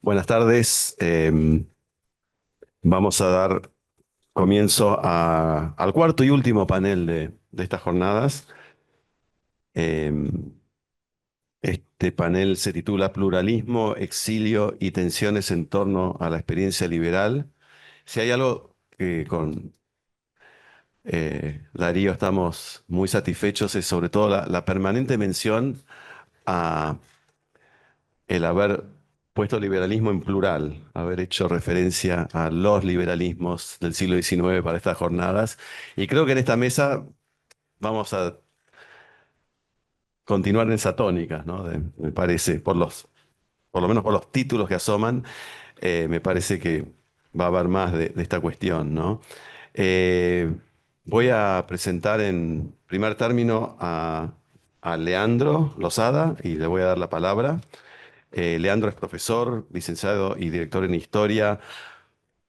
Buenas tardes. Vamos a dar comienzo al cuarto y último panel de estas jornadas. Em, este panel se titula Pluralismo, Exilio y Tensiones en torno a la experiencia liberal. Si hay algo que con Darío estamos muy satisfechos es sobre todo la permanente mención a el haber puesto liberalismo en plural, haber hecho referencia a los liberalismos del siglo XIX para estas jornadas. Y creo que en esta mesa vamos a continuar en esa tónica, ¿no? Me parece, por lo menos por los títulos que asoman, me parece que va a haber más de esta cuestión, ¿no? Eh, Voy a presentar en primer término a Leandro Lozada y le voy a dar la palabra. Leandro es profesor, licenciado y director en Historia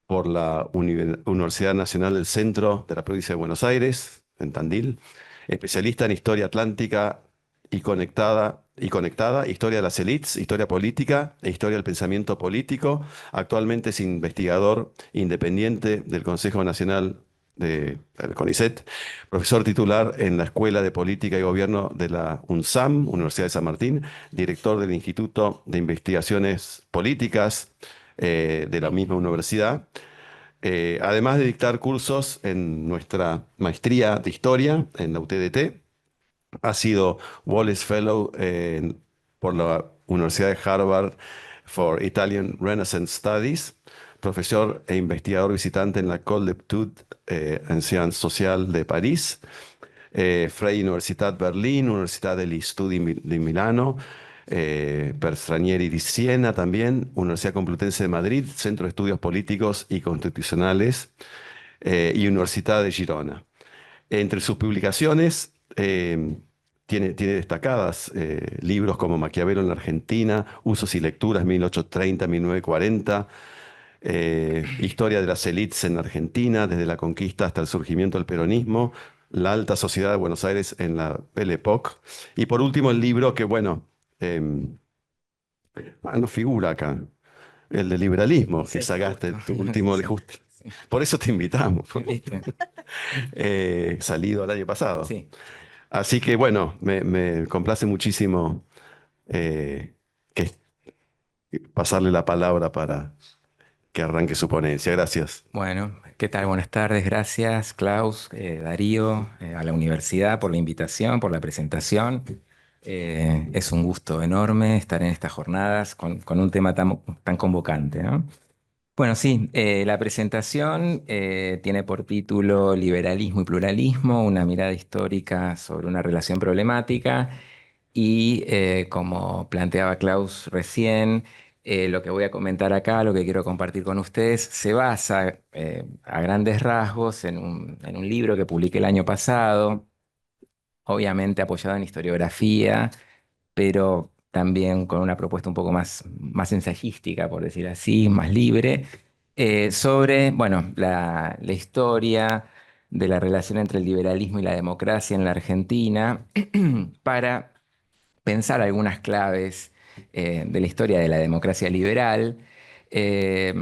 por la Universidad Nacional del Centro de la Provincia de Buenos Aires, en Tandil, especialista en Historia Atlántica y conectada, Historia de las élites, Historia Política e Historia del Pensamiento Político. Actualmente es investigador independiente del Consejo Nacional del CONICET, profesor titular en la Escuela de Política y Gobierno de la UNSAM, Universidad de San Martín, director del Instituto de Investigaciones Políticas de la misma universidad, además de dictar cursos en nuestra maestría de historia en la UTDT. Ha sido Wallace Fellow por la Universidad de Harvard for Italian Renaissance Studies, profesor e investigador visitante en la École d'études en Sciences Sociales de París, Freie Universität Berlín, Università degli Studi di Milano, per Stranieri di Siena también, Universidad Complutense de Madrid, Centro de Estudios Políticos y Constitucionales, y Universidad de Girona. Entre sus publicaciones, tiene destacadas libros como Maquiavelo en la Argentina, Usos y Lecturas 1830-1940, Historia de las élites en Argentina, desde la conquista hasta el surgimiento del peronismo, La alta sociedad de Buenos Aires en la Belle Époque. Y por último, el libro que, bueno, eh, no figura acá, el de liberalismo, que Sí, sacaste justo. tu último, Sí, justo. sí. Por eso te invitamos, ¿Viste? salido el año pasado. Sí. Así que bueno, me complace muchísimo eh, que pasarle la palabra para que arranque su ponencia. Gracias. Bueno, ¿qué tal? Buenas tardes. Gracias, Klaus, Darío, a la universidad por la invitación, por la presentación. Es un gusto enorme estar en estas jornadas con un tema tan convocante, ¿no? Bueno, sí, la presentación tiene por título Liberalismo y Pluralismo, una mirada histórica sobre una relación problemática. Y como planteaba Klaus recién, lo que voy a comentar acá, lo que quiero compartir con ustedes, se basa a grandes rasgos en un libro que publiqué el año pasado, obviamente apoyado en historiografía, pero también con una propuesta un poco más ensayística, por decir así, más libre, sobre, bueno, la historia de la relación entre el liberalismo y la democracia en la Argentina, para pensar algunas claves de la historia de la democracia liberal. Eh,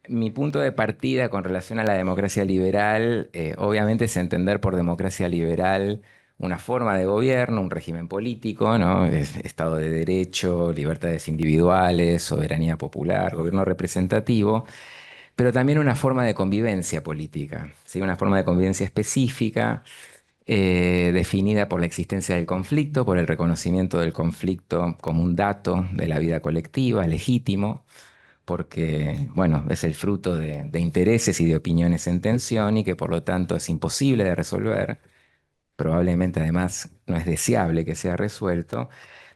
Mi punto de partida con relación a la democracia liberal, obviamente es entender por democracia liberal una forma de gobierno, un régimen político, ¿no? Estado de Derecho, libertades individuales, soberanía popular, gobierno representativo, pero también una forma de convivencia política, ¿sí? Una forma de convivencia específica definida por la existencia del conflicto, por el reconocimiento del conflicto como un dato de la vida colectiva, legítimo, porque, bueno, es el fruto de intereses y de opiniones en tensión y que por lo tanto es imposible de resolver, probablemente además no es deseable que sea resuelto,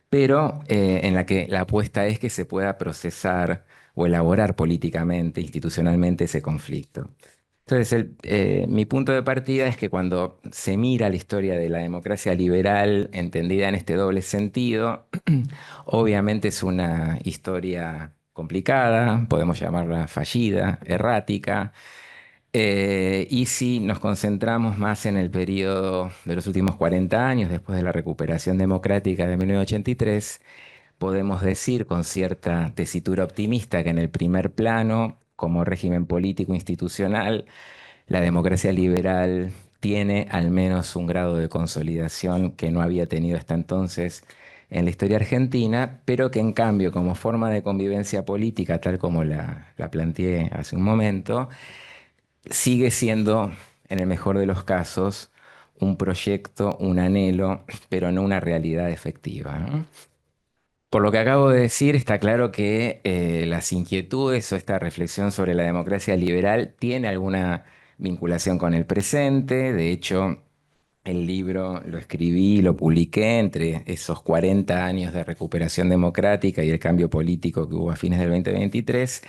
pero en la que la apuesta es que se pueda procesar o elaborar políticamente, institucionalmente ese conflicto. Entonces, mi punto de partida es que cuando se mira la historia de la democracia liberal entendida en este doble sentido, obviamente es una historia complicada, podemos llamarla fallida, errática, y si nos concentramos más en el periodo de los últimos 40 años, después de la recuperación democrática de 1983, podemos decir con cierta tesitura optimista que en el primer plano, como régimen político institucional, la democracia liberal tiene al menos un grado de consolidación que no había tenido hasta entonces en la historia argentina, pero que en cambio, como forma de convivencia política, tal como la planteé hace un momento, sigue siendo, en el mejor de los casos, un proyecto, un anhelo, pero no una realidad efectiva, ¿no? Por lo que acabo de decir, está claro que las inquietudes o esta reflexión sobre la democracia liberal tiene alguna vinculación con el presente. De hecho, el libro lo escribí, lo publiqué entre esos 40 años de recuperación democrática y el cambio político que hubo a fines del 2023.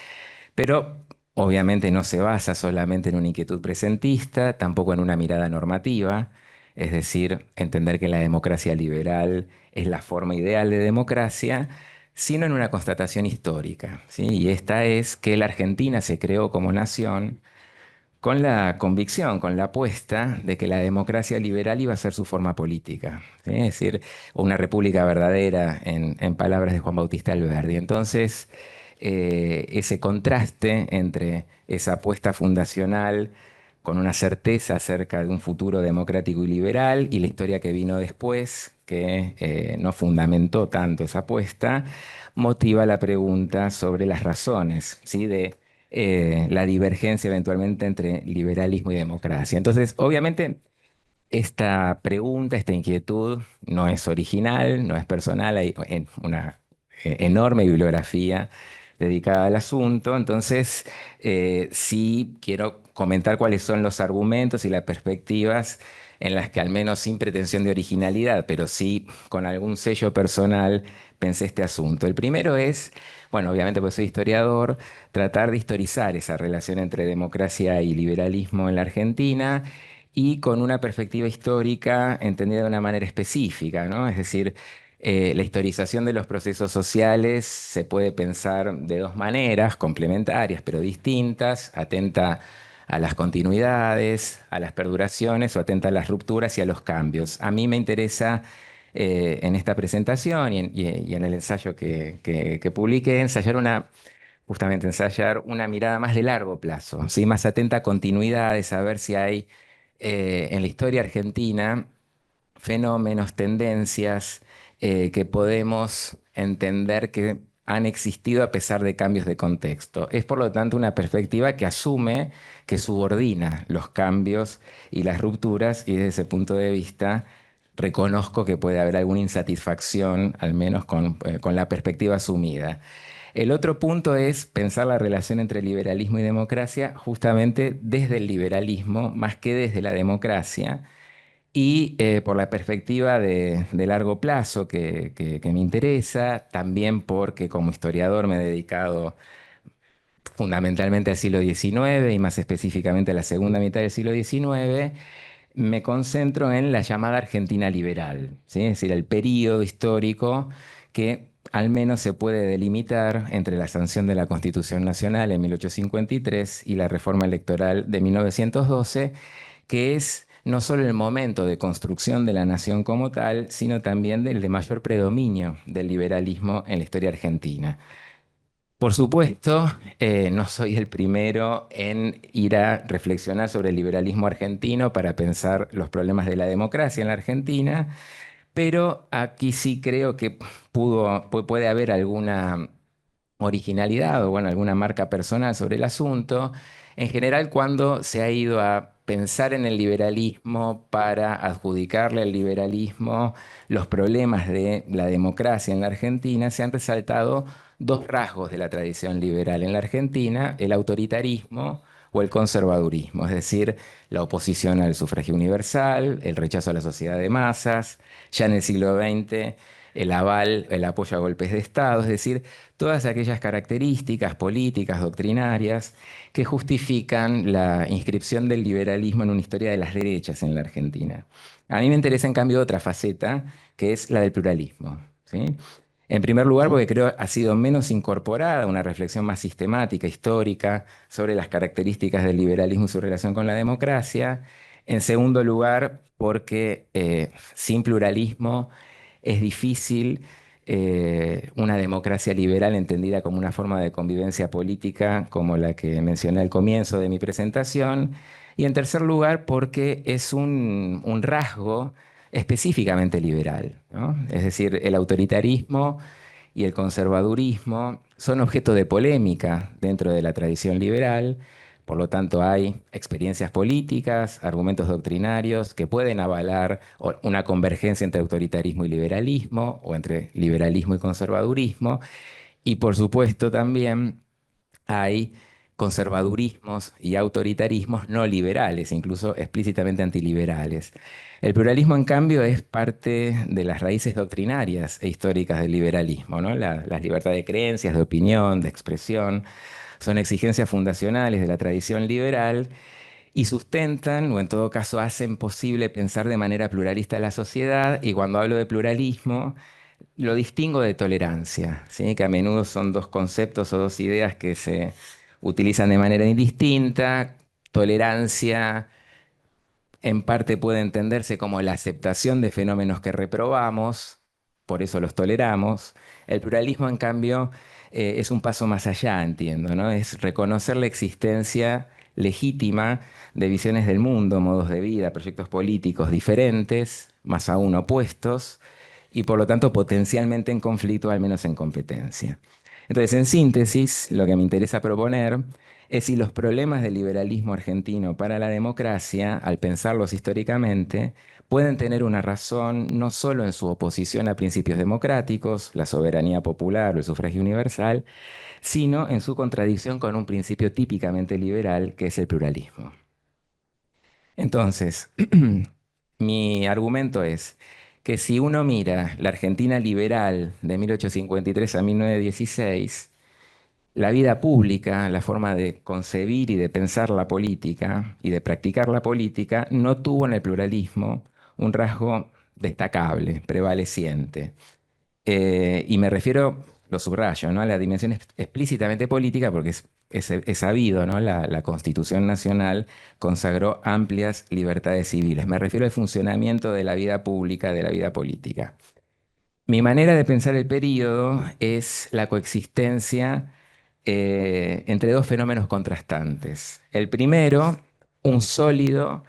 Pero obviamente no se basa solamente en una inquietud presentista, tampoco en una mirada normativa, es decir, entender que la democracia liberal es la forma ideal de democracia, sino en una constatación histórica, ¿sí? Y esta es que la Argentina se creó como nación con la convicción, con la apuesta de que la democracia liberal iba a ser su forma política, ¿sí? Es decir, una república verdadera en palabras de Juan Bautista Alberdi. Entonces, ese contraste entre esa apuesta fundacional con una certeza acerca de un futuro democrático y liberal y la historia que vino después, que no fundamentó tanto esa apuesta, motiva la pregunta sobre las razones, ¿sí? De la divergencia eventualmente entre liberalismo y democracia. Entonces, obviamente, esta pregunta, esta inquietud no es original, no es personal, hay una enorme bibliografía dedicada al asunto. Entonces, sí quiero comentar cuáles son los argumentos y las perspectivas en las que, al menos sin pretensión de originalidad, pero sí con algún sello personal, pensé este asunto. El primero es, bueno, obviamente pues soy historiador, tratar de historizar esa relación entre democracia y liberalismo en la Argentina y con una perspectiva histórica entendida de una manera específica, ¿no? Es decir, la historización de los procesos sociales se puede pensar de dos maneras, complementarias pero distintas, atenta a las continuidades, a las perduraciones o atenta a las rupturas y a los cambios. A mí me interesa en esta presentación y en el ensayo que publiqué, justamente ensayar una mirada más de largo plazo, ¿sí? Más atenta a continuidades, a ver si hay en la historia argentina fenómenos, tendencias que podemos entender que han existido a pesar de cambios de contexto. Es por lo tanto una perspectiva que asume, que subordina los cambios y las rupturas y desde ese punto de vista reconozco que puede haber alguna insatisfacción, al menos con la perspectiva asumida. El otro punto es pensar la relación entre liberalismo y democracia justamente desde el liberalismo más que desde la democracia y por la perspectiva de largo plazo que me interesa, también porque como historiador me he dedicado fundamentalmente al siglo XIX y más específicamente a la segunda mitad del siglo XIX, me concentro en la llamada Argentina liberal, ¿sí? Es decir, el período histórico que al menos se puede delimitar entre la sanción de la Constitución Nacional en 1853 y la reforma electoral de 1912, que es no solo el momento de construcción de la nación como tal, sino también del de mayor predominio del liberalismo en la historia argentina. Por supuesto, no soy el primero en ir a reflexionar sobre el liberalismo argentino para pensar los problemas de la democracia en la Argentina, pero aquí sí creo que puede haber alguna originalidad o bueno, alguna marca personal sobre el asunto. En general, cuando se ha ido a pensar en el liberalismo para adjudicarle al liberalismo los problemas de la democracia en la Argentina, se han resaltado dos rasgos de la tradición liberal en la Argentina, el autoritarismo o el conservadurismo, es decir, la oposición al sufragio universal, el rechazo a la sociedad de masas, ya en el siglo XX el aval, el apoyo a golpes de Estado, es decir, todas aquellas características políticas, doctrinarias, que justifican la inscripción del liberalismo en una historia de las derechas en la Argentina. A mí me interesa, en cambio, otra faceta, que es la del pluralismo, ¿sí? En primer lugar, porque creo ha sido menos incorporada una reflexión más sistemática, histórica, sobre las características del liberalismo y su relación con la democracia. En segundo lugar, porque sin pluralismo es difícil una democracia liberal entendida como una forma de convivencia política como la que mencioné al comienzo de mi presentación. Y en tercer lugar, porque es un rasgo específicamente liberal, ¿no? Es decir, el autoritarismo y el conservadurismo son objeto de polémica dentro de la tradición liberal. Por lo tanto, hay experiencias políticas, argumentos doctrinarios que pueden avalar una convergencia entre autoritarismo y liberalismo o entre liberalismo y conservadurismo. Y por supuesto también hay conservadurismos y autoritarismos no liberales, incluso explícitamente antiliberales. El pluralismo, en cambio, es parte de las raíces doctrinarias e históricas del liberalismo, ¿no? Las libertades de creencias, de opinión, de expresión, son exigencias fundacionales de la tradición liberal y sustentan, o en todo caso hacen posible pensar de manera pluralista la sociedad. Y cuando hablo de pluralismo, lo distingo de tolerancia, ¿sí? Que a menudo son dos conceptos o dos ideas que se utilizan de manera indistinta. Tolerancia en parte puede entenderse como la aceptación de fenómenos que reprobamos, por eso los toleramos. El pluralismo, en cambio, es un paso más allá, entiendo, ¿no? Es reconocer la existencia legítima de visiones del mundo, modos de vida, proyectos políticos diferentes, más aún opuestos, y por lo tanto potencialmente en conflicto, al menos en competencia. Entonces, en síntesis, lo que me interesa proponer es si los problemas del liberalismo argentino para la democracia, al pensarlos históricamente, pueden tener una razón no solo en su oposición a principios democráticos, la soberanía popular o el sufragio universal, sino en su contradicción con un principio típicamente liberal, que es el pluralismo. Entonces, mi argumento es que si uno mira la Argentina liberal de 1853 a 1916, la vida pública, la forma de concebir y de pensar la política y de practicar la política, no tuvo en el pluralismo un rasgo destacable, prevaleciente. Y me refiero, lo subrayo, ¿no? A la dimensión explícitamente política, porque es sabido, ¿no? La Constitución Nacional consagró amplias libertades civiles. Me refiero al funcionamiento de la vida pública, de la vida política. Mi manera de pensar el período es la coexistencia entre dos fenómenos contrastantes. El primero, un sólido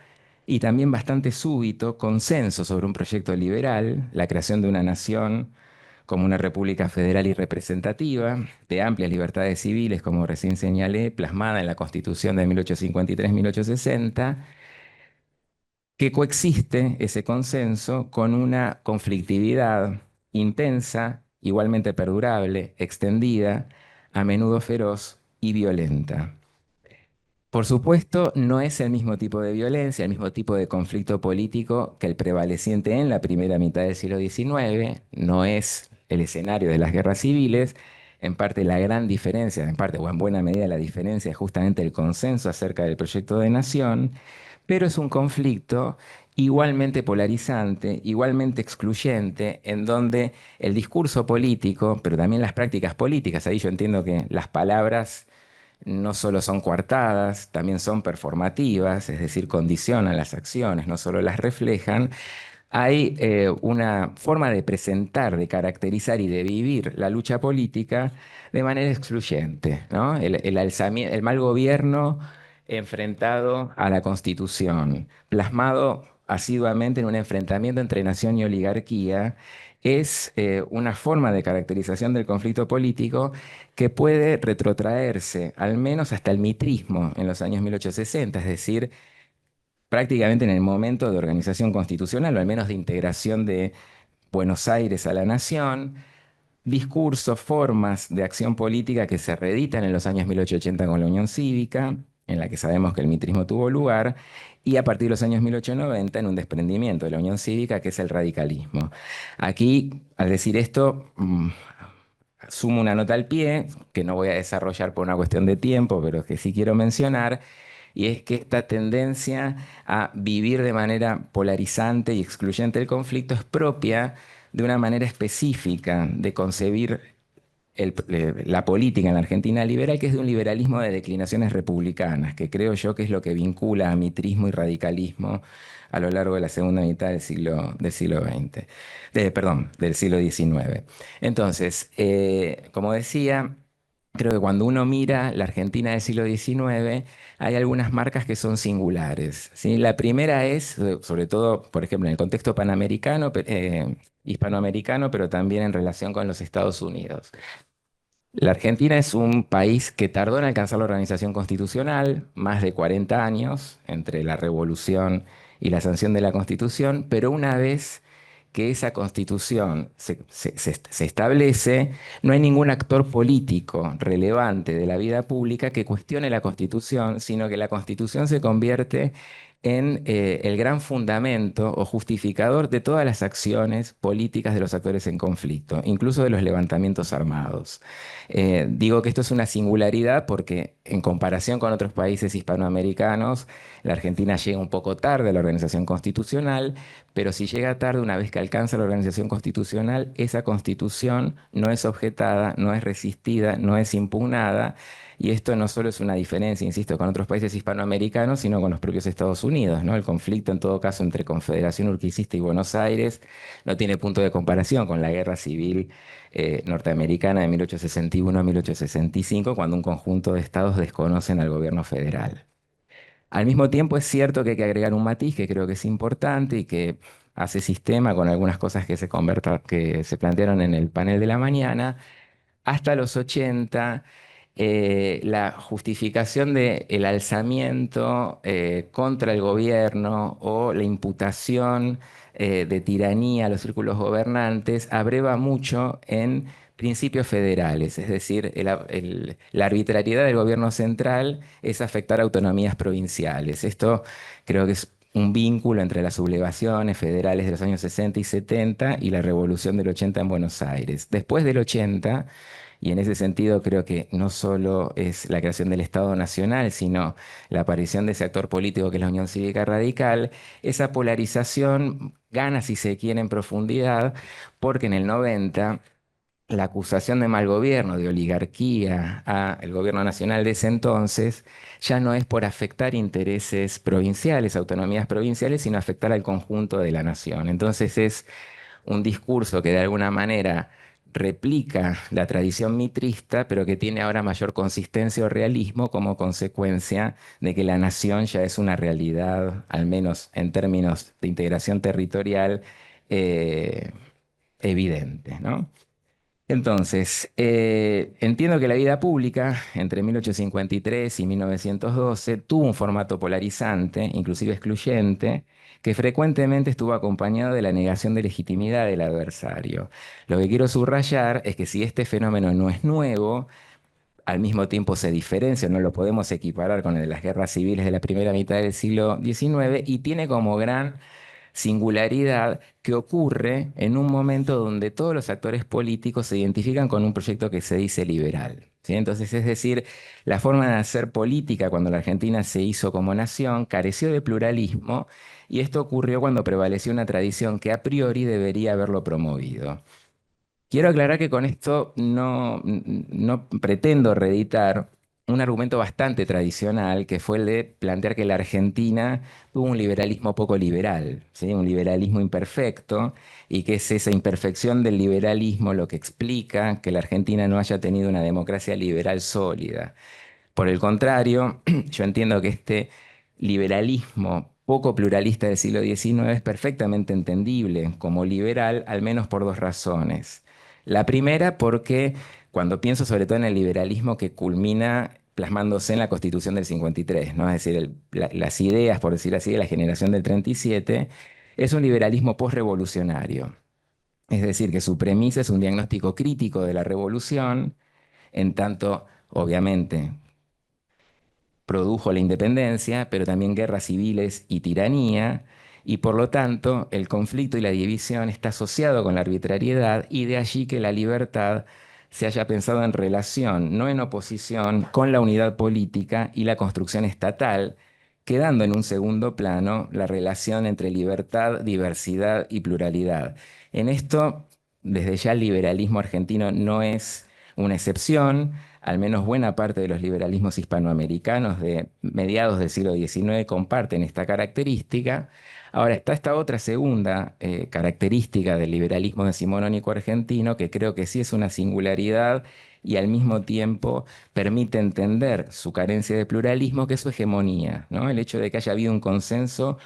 y también bastante súbito consenso sobre un proyecto liberal, la creación de una nación como una república federal y representativa, de amplias libertades civiles, como recién señalé, plasmada en la Constitución de 1853-1860, que coexiste ese consenso con una conflictividad intensa, igualmente perdurable, extendida, a menudo feroz y violenta. Por supuesto, no es el mismo tipo de violencia, el mismo tipo de conflicto político que el prevaleciente en la primera mitad del siglo XIX, no es el escenario de las guerras civiles. En parte la gran diferencia, en parte o en buena medida la diferencia es justamente el consenso acerca del proyecto de nación, pero es un conflicto igualmente polarizante, igualmente excluyente, en donde el discurso político, pero también las prácticas políticas, ahí yo entiendo que las palabras no solo son coartadas, también son performativas, es decir, condicionan las acciones, no solo las reflejan. Hay una forma de presentar, de caracterizar y de vivir la lucha política de manera excluyente, ¿no? El mal gobierno enfrentado a la Constitución, plasmado asiduamente en un enfrentamiento entre nación y oligarquía, es una forma de caracterización del conflicto político que puede retrotraerse al menos hasta el mitrismo en los años 1860, es decir, prácticamente en el momento de organización constitucional, o al menos de integración de Buenos Aires a la nación, discursos, formas de acción política que se reeditan en los años 1880 con la Unión Cívica, en la que sabemos que el mitrismo tuvo lugar, y a partir de los años 1890 en un desprendimiento de la Unión Cívica, que es el radicalismo. Aquí, al decir esto, sumo una nota al pie, que no voy a desarrollar por una cuestión de tiempo, pero que sí quiero mencionar, y es que esta tendencia a vivir de manera polarizante y excluyente el conflicto es propia de una manera específica de concebir la política en la Argentina liberal, que es de un liberalismo de declinaciones republicanas, que creo yo que es lo que vincula a mitrismo y radicalismo a lo largo de la segunda mitad del siglo XX, perdón, del siglo XIX. Entonces, como decía, creo que cuando uno mira la Argentina del siglo XIX, hay algunas marcas que son singulares, ¿sí? La primera es, sobre todo, por ejemplo, en el contexto panamericano, hispanoamericano, pero también en relación con los Estados Unidos. La Argentina es un país que tardó en alcanzar la organización constitucional, más de 40 años, entre la revolución y la sanción de la Constitución, pero una vez que esa Constitución se establece, no hay ningún actor político relevante de la vida pública que cuestione la Constitución, sino que la Constitución se convierte en el gran fundamento o justificador de todas las acciones políticas de los actores en conflicto, incluso de los levantamientos armados. Digo que esto es una singularidad porque en comparación con otros países hispanoamericanos, la Argentina llega un poco tarde a la organización constitucional, pero si llega tarde, una vez que alcanza la organización constitucional, esa constitución no es objetada, no es resistida, no es impugnada. Y esto no solo es una diferencia, insisto, con otros países hispanoamericanos, sino con los propios Estados Unidos, ¿no? El conflicto, en todo caso, entre Confederación Urquicista y Buenos Aires no tiene punto de comparación con la guerra civil norteamericana de 1861 a 1865, cuando un conjunto de estados desconocen al gobierno federal. Al mismo tiempo es cierto que hay que agregar un matiz que creo que es importante y que hace sistema con algunas cosas que se plantearon en el panel de la mañana. Hasta los 80, la justificación del alzamiento contra el gobierno o la imputación de tiranía a los círculos gobernantes abreva mucho en principios federales, es decir, la arbitrariedad del gobierno central es afectar autonomías provinciales. Esto creo que es un vínculo entre las sublevaciones federales de los años 60 y 70 y la revolución del 80 en Buenos Aires. Después del 80, y en ese sentido creo que no solo es la creación del Estado Nacional, sino la aparición de ese actor político que es la Unión Cívica Radical, esa polarización gana, si se quiere, en profundidad, porque en el 90 la acusación de mal gobierno, de oligarquía al gobierno nacional de ese entonces, ya no es por afectar intereses provinciales, autonomías provinciales, sino afectar al conjunto de la nación. Entonces es un discurso que de alguna manera replica la tradición mitrista, pero que tiene ahora mayor consistencia o realismo como consecuencia de que la nación ya es una realidad, al menos en términos de integración territorial, eh, evidente, ¿no? Entonces, entiendo que la vida pública entre 1853 y 1912 tuvo un formato polarizante, inclusive excluyente, que frecuentemente estuvo acompañado de la negación de legitimidad del adversario. Lo que quiero subrayar es que si este fenómeno no es nuevo, al mismo tiempo se diferencia, no lo podemos equiparar con el de las guerras civiles de la primera mitad del siglo XIX y tiene como gran singularidad que ocurre en un momento donde todos los actores políticos se identifican con un proyecto que se dice liberal. ¿Sí? Entonces, es decir, la forma de hacer política cuando la Argentina se hizo como nación careció de pluralismo y esto ocurrió cuando prevaleció una tradición que a priori debería haberlo promovido. Quiero aclarar que con esto no pretendo reeditar un argumento bastante tradicional, que fue el de plantear que la Argentina tuvo un liberalismo poco liberal, ¿sí? Un liberalismo imperfecto, y que es esa imperfección del liberalismo lo que explica que la Argentina no haya tenido una democracia liberal sólida. Por el contrario, yo entiendo que este liberalismo poco pluralista del siglo XIX es perfectamente entendible como liberal, al menos por dos razones. La primera, porque cuando pienso sobre todo en el liberalismo que culmina plasmándose en la Constitución del 53, ¿no? Es decir, las ideas, por decir así, de la generación del 37, es un liberalismo posrevolucionario. Es decir, que su premisa es un diagnóstico crítico de la revolución, en tanto, obviamente, produjo la independencia, pero también guerras civiles y tiranía, y por lo tanto el conflicto y la división está asociado con la arbitrariedad y de allí que la libertad se haya pensado en relación, no en oposición, con la unidad política y la construcción estatal, quedando en un segundo plano la relación entre libertad, diversidad y pluralidad. En esto, desde ya el liberalismo argentino no es una excepción. Al menos buena parte de los liberalismos hispanoamericanos de mediados del siglo XIX comparten esta característica. Ahora está esta otra segunda característica del liberalismo decimonónico argentino, que creo que sí es una singularidad y al mismo tiempo permite entender su carencia de pluralismo, que es su hegemonía, ¿no? El hecho de que haya habido un consenso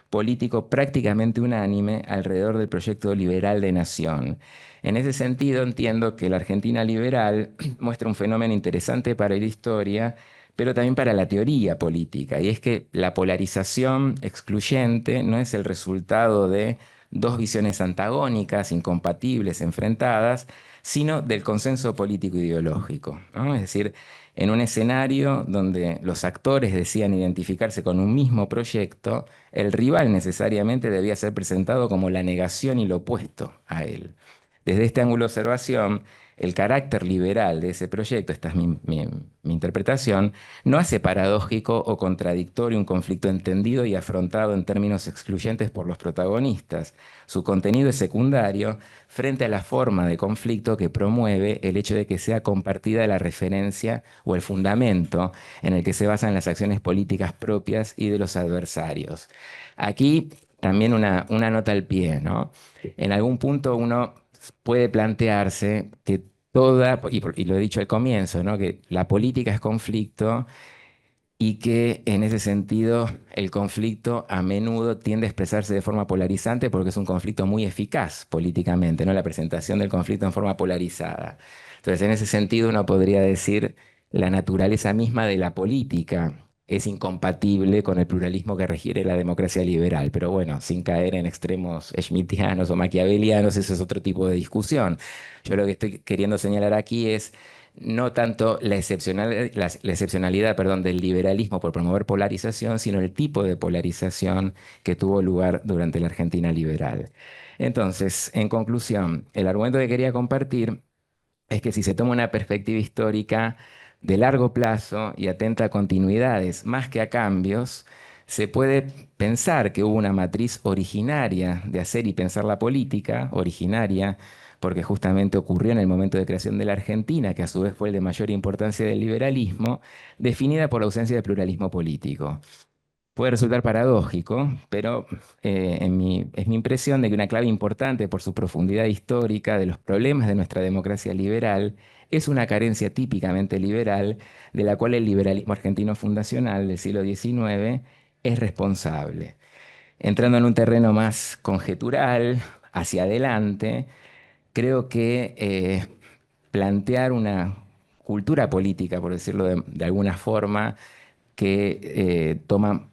político prácticamente unánime alrededor del proyecto liberal de nación. En ese sentido, entiendo que la Argentina liberal muestra un fenómeno interesante para la historia, pero también para la teoría política, y es que la polarización excluyente no es el resultado de dos visiones antagónicas, incompatibles, enfrentadas, sino del consenso político ideológico, ¿no? Es decir, en un escenario donde los actores decían identificarse con un mismo proyecto, el rival necesariamente debía ser presentado como la negación y lo opuesto a él. Desde este ángulo de observación, el carácter liberal de ese proyecto, esta es mi interpretación, no hace paradójico o contradictorio un conflicto entendido y afrontado en términos excluyentes por los protagonistas. Su contenido es secundario frente a la forma de conflicto que promueve el hecho de que sea compartida la referencia o el fundamento en el que se basan las acciones políticas propias y de los adversarios. Aquí también una nota al pie, ¿no? En algún punto uno puede plantearse que y lo he dicho al comienzo, ¿no? Que la política es conflicto y que en ese sentido el conflicto a menudo tiende a expresarse de forma polarizante porque es un conflicto muy eficaz políticamente, ¿no? La presentación del conflicto en forma polarizada. Entonces, en ese sentido uno podría decir la naturaleza misma de la política es incompatible con el pluralismo que requiere la democracia liberal, pero bueno, sin caer en extremos schmittianos o maquiavelianos, eso es otro tipo de discusión. Yo lo que estoy queriendo señalar aquí es no tanto la excepcionalidad, perdón, del liberalismo por promover polarización, sino el tipo de polarización que tuvo lugar durante la Argentina liberal. Entonces, en conclusión, el argumento que quería compartir es que si se toma una perspectiva histórica de largo plazo y atenta a continuidades más que a cambios, se puede pensar que hubo una matriz originaria de hacer y pensar la política, originaria, porque justamente ocurrió en el momento de creación de la Argentina, que a su vez fue el de mayor importancia del liberalismo, definida por la ausencia de pluralismo político. Puede resultar paradójico, pero es mi impresión de que una clave importante por su profundidad histórica de los problemas de nuestra democracia liberal es una carencia típicamente liberal de la cual el liberalismo argentino fundacional del siglo XIX es responsable. Entrando en un terreno más conjetural, hacia adelante, creo que plantear una cultura política, por decirlo de alguna forma, que toma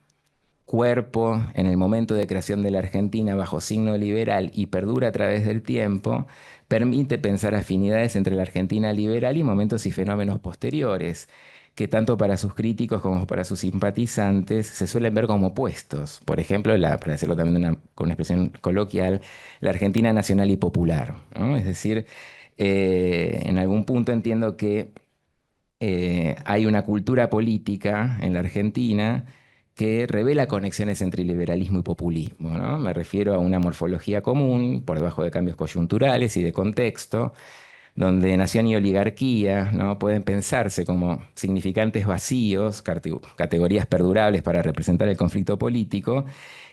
cuerpo en el momento de creación de la Argentina bajo signo liberal y perdura a través del tiempo, permite pensar afinidades entre la Argentina liberal y momentos y fenómenos posteriores, que tanto para sus críticos como para sus simpatizantes se suelen ver como opuestos. Por ejemplo, para decirlo también con una expresión coloquial, la Argentina nacional y popular, ¿no? Es decir, en algún punto entiendo que hay una cultura política en la Argentina que revela conexiones entre liberalismo y populismo, ¿no? Me refiero a una morfología común, por debajo de cambios coyunturales y de contexto, donde nación y oligarquía, ¿no? Pueden pensarse como significantes vacíos, categorías perdurables para representar el conflicto político,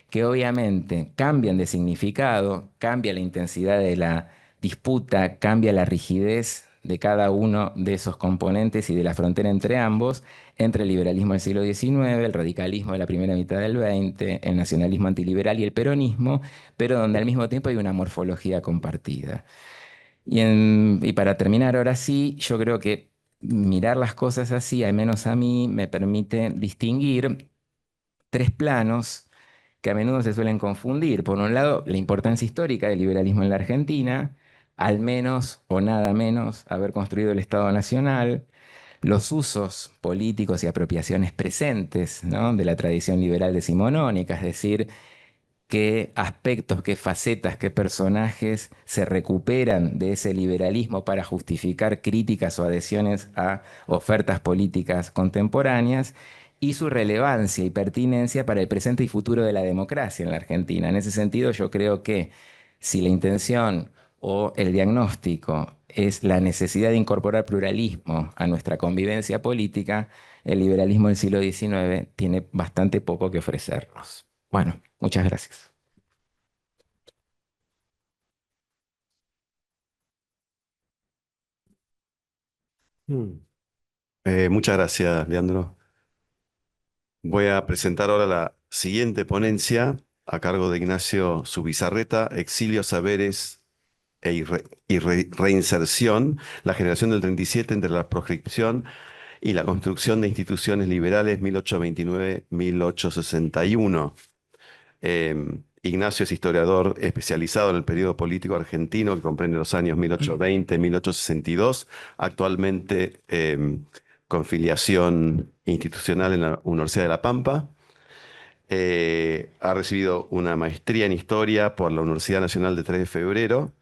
que obviamente cambian de significado, cambia la intensidad de la disputa, cambia la rigidez de cada uno de esos componentes y de la frontera entre ambos, entre el liberalismo del siglo XIX, el radicalismo de la primera mitad del XX, el nacionalismo antiliberal y el peronismo, pero donde al mismo tiempo hay una morfología compartida. Y para terminar ahora sí, yo creo que mirar las cosas así, al menos a mí, me permite distinguir tres planos que a menudo se suelen confundir. Por un lado, la importancia histórica del liberalismo en la Argentina, al menos o nada menos haber construido el Estado Nacional, los usos políticos y apropiaciones presentes, ¿no? De la tradición liberal decimonónica, es decir, qué aspectos, qué facetas, qué personajes se recuperan de ese liberalismo para justificar críticas o adhesiones a ofertas políticas contemporáneas y su relevancia y pertinencia para el presente y futuro de la democracia en la Argentina. En ese sentido, yo creo que si la intención o el diagnóstico es la necesidad de incorporar pluralismo a nuestra convivencia política, el liberalismo del siglo XIX tiene bastante poco que ofrecernos. Bueno, muchas gracias. Mm. Muchas gracias, Leandro. Voy a presentar ahora la siguiente ponencia a cargo de Ignacio Zubizarreta, Exilio, Saberes Reinserción, la generación del 37 entre la proscripción y la construcción de instituciones liberales 1829-1861. Ignacio es historiador especializado en el periodo político argentino que comprende los años 1820-1862, actualmente con filiación institucional en la Universidad de La Pampa. Ha recibido una maestría en historia por la Universidad Nacional de 3 de Febrero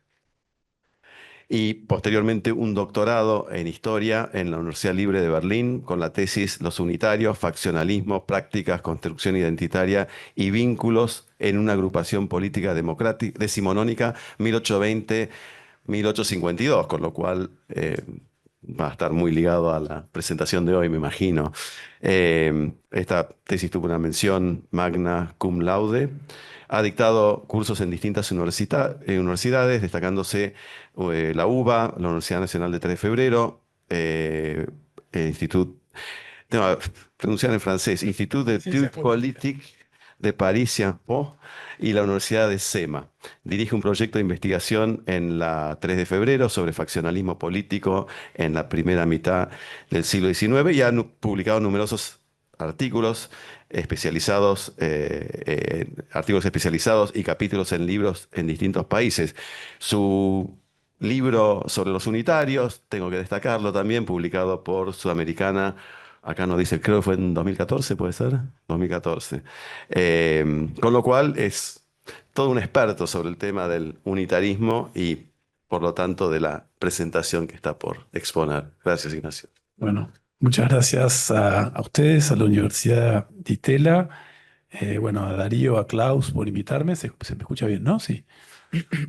y posteriormente un doctorado en historia en la Universidad Libre de Berlín con la tesis Los unitarios, faccionalismo, prácticas, construcción identitaria y vínculos en una agrupación política democrática decimonónica 1820-1852, con lo cual va a estar muy ligado a la presentación de hoy, me imagino. Esta tesis tuvo una mención magna cum laude. Ha dictado cursos en distintas universidades, destacándose la UBA, la Universidad Nacional de 3 de Febrero, el Institut, tengo que pronunciar en francés, Institut Ciencias d'études políticas. politiques de París, Sciences Po, y la Universidad de SEMA. Dirige un proyecto de investigación en la 3 de febrero sobre faccionalismo político en la primera mitad del siglo XIX y ha publicado numerosos artículos artículos especializados y capítulos en libros en distintos países. Su libro sobre los unitarios, tengo que destacarlo también, publicado por Sudamericana. Acá nos dice, creo que fue en 2014, ¿puede ser? 2014. Con lo cual es todo un experto sobre el tema del unitarismo y, por lo tanto, de la presentación que está por exponer. Gracias, Ignacio. Bueno, muchas gracias a ustedes, a la Universidad de Itela, bueno, a Darío, a Klaus por invitarme. Se me escucha bien, ¿no? Sí,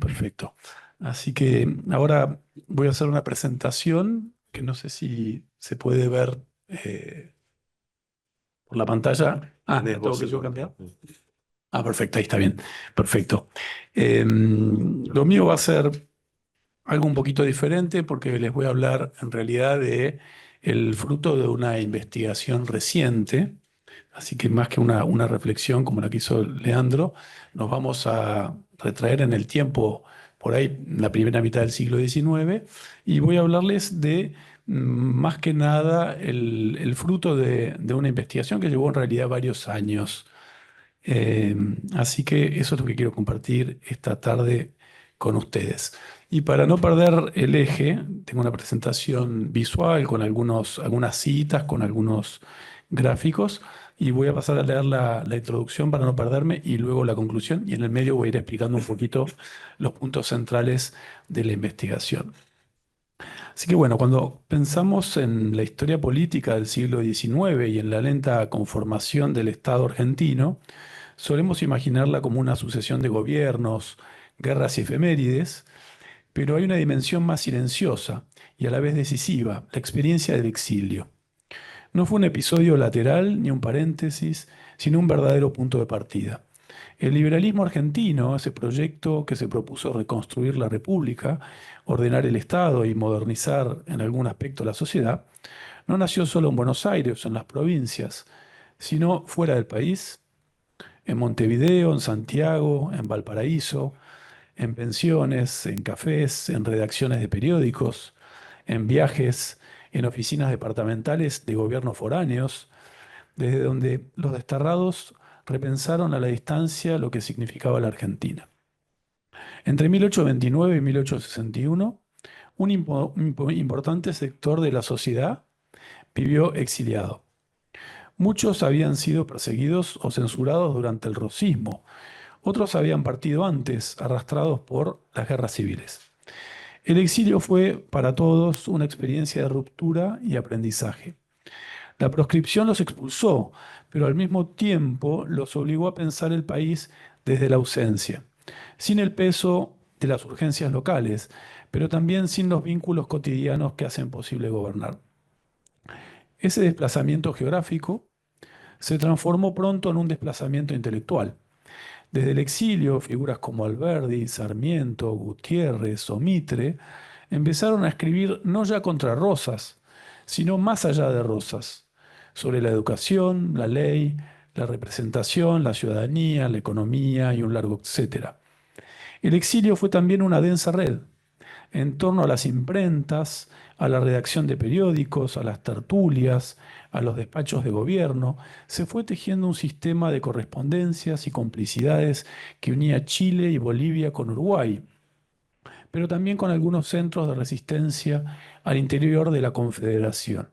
perfecto. Así que ahora voy a hacer una presentación que no sé si se puede ver por la pantalla. Tenés ¿La tengo vos que el yo control. cambiar? Perfecto, ahí está bien. Perfecto. Lo mío va a ser algo un poquito diferente porque les voy a hablar en realidad de el fruto de una investigación reciente. Así que más que una reflexión como la que hizo Leandro, nos vamos a retraer en el tiempo, por ahí, la primera mitad del siglo XIX, y voy a hablarles de, más que nada, el fruto de una investigación que llevó en realidad varios años. Eh, Así que eso es lo que quiero compartir esta tarde con ustedes. Y para no perder el eje, tengo una presentación visual con algunas citas, con algunos gráficos, y voy a pasar a leer la introducción para no perderme y luego la conclusión, y en el medio voy a ir explicando un poquito los puntos centrales de la investigación. Así que bueno, cuando pensamos en la historia política del siglo XIX y en la lenta conformación del Estado argentino, solemos imaginarla como una sucesión de gobiernos, guerras y efemérides, pero hay una dimensión más silenciosa y a la vez decisiva, la experiencia del exilio. No fue un episodio lateral ni un paréntesis, sino un verdadero punto de partida. El liberalismo argentino, ese proyecto que se propuso reconstruir la República, ordenar el Estado y modernizar en algún aspecto la sociedad, no nació solo en Buenos Aires o en las provincias, sino fuera del país, en Montevideo, en Santiago, en Valparaíso, en pensiones, en cafés, en redacciones de periódicos, en viajes, en oficinas departamentales de gobiernos foráneos, desde donde los desterrados repensaron a la distancia lo que significaba la Argentina. Entre 1829 y 1861, un importante sector de la sociedad vivió exiliado. Muchos habían sido perseguidos o censurados durante el rosismo. Otros habían partido antes, arrastrados por las guerras civiles. El exilio fue para todos una experiencia de ruptura y aprendizaje. La proscripción los expulsó, pero al mismo tiempo los obligó a pensar el país desde la ausencia, sin el peso de las urgencias locales, pero también sin los vínculos cotidianos que hacen posible gobernar. Ese desplazamiento geográfico se transformó pronto en un desplazamiento intelectual. Desde el exilio, figuras como Alberdi, Sarmiento, Gutiérrez o Mitre empezaron a escribir no ya contra Rosas, sino más allá de Rosas, sobre la educación, la ley, la representación, la ciudadanía, la economía y un largo etcétera. El exilio fue también una densa red en torno a las imprentas, a la redacción de periódicos, a las tertulias, a los despachos de gobierno. Se fue tejiendo un sistema de correspondencias y complicidades que unía Chile y Bolivia con Uruguay, pero también con algunos centros de resistencia al interior de la Confederación.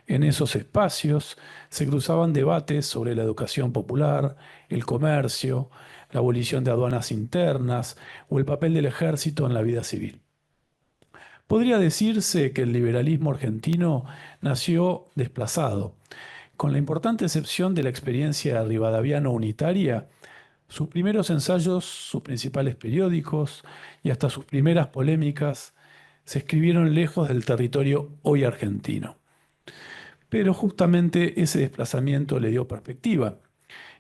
En esos espacios se cruzaban debates sobre la educación popular, el comercio, la abolición de aduanas internas o el papel del ejército en la vida civil. Podría decirse que el liberalismo argentino nació desplazado. Con la importante excepción de la experiencia rivadaviana unitaria, sus primeros ensayos, sus principales periódicos y hasta sus primeras polémicas se escribieron lejos del territorio hoy argentino. Pero justamente ese desplazamiento le dio perspectiva.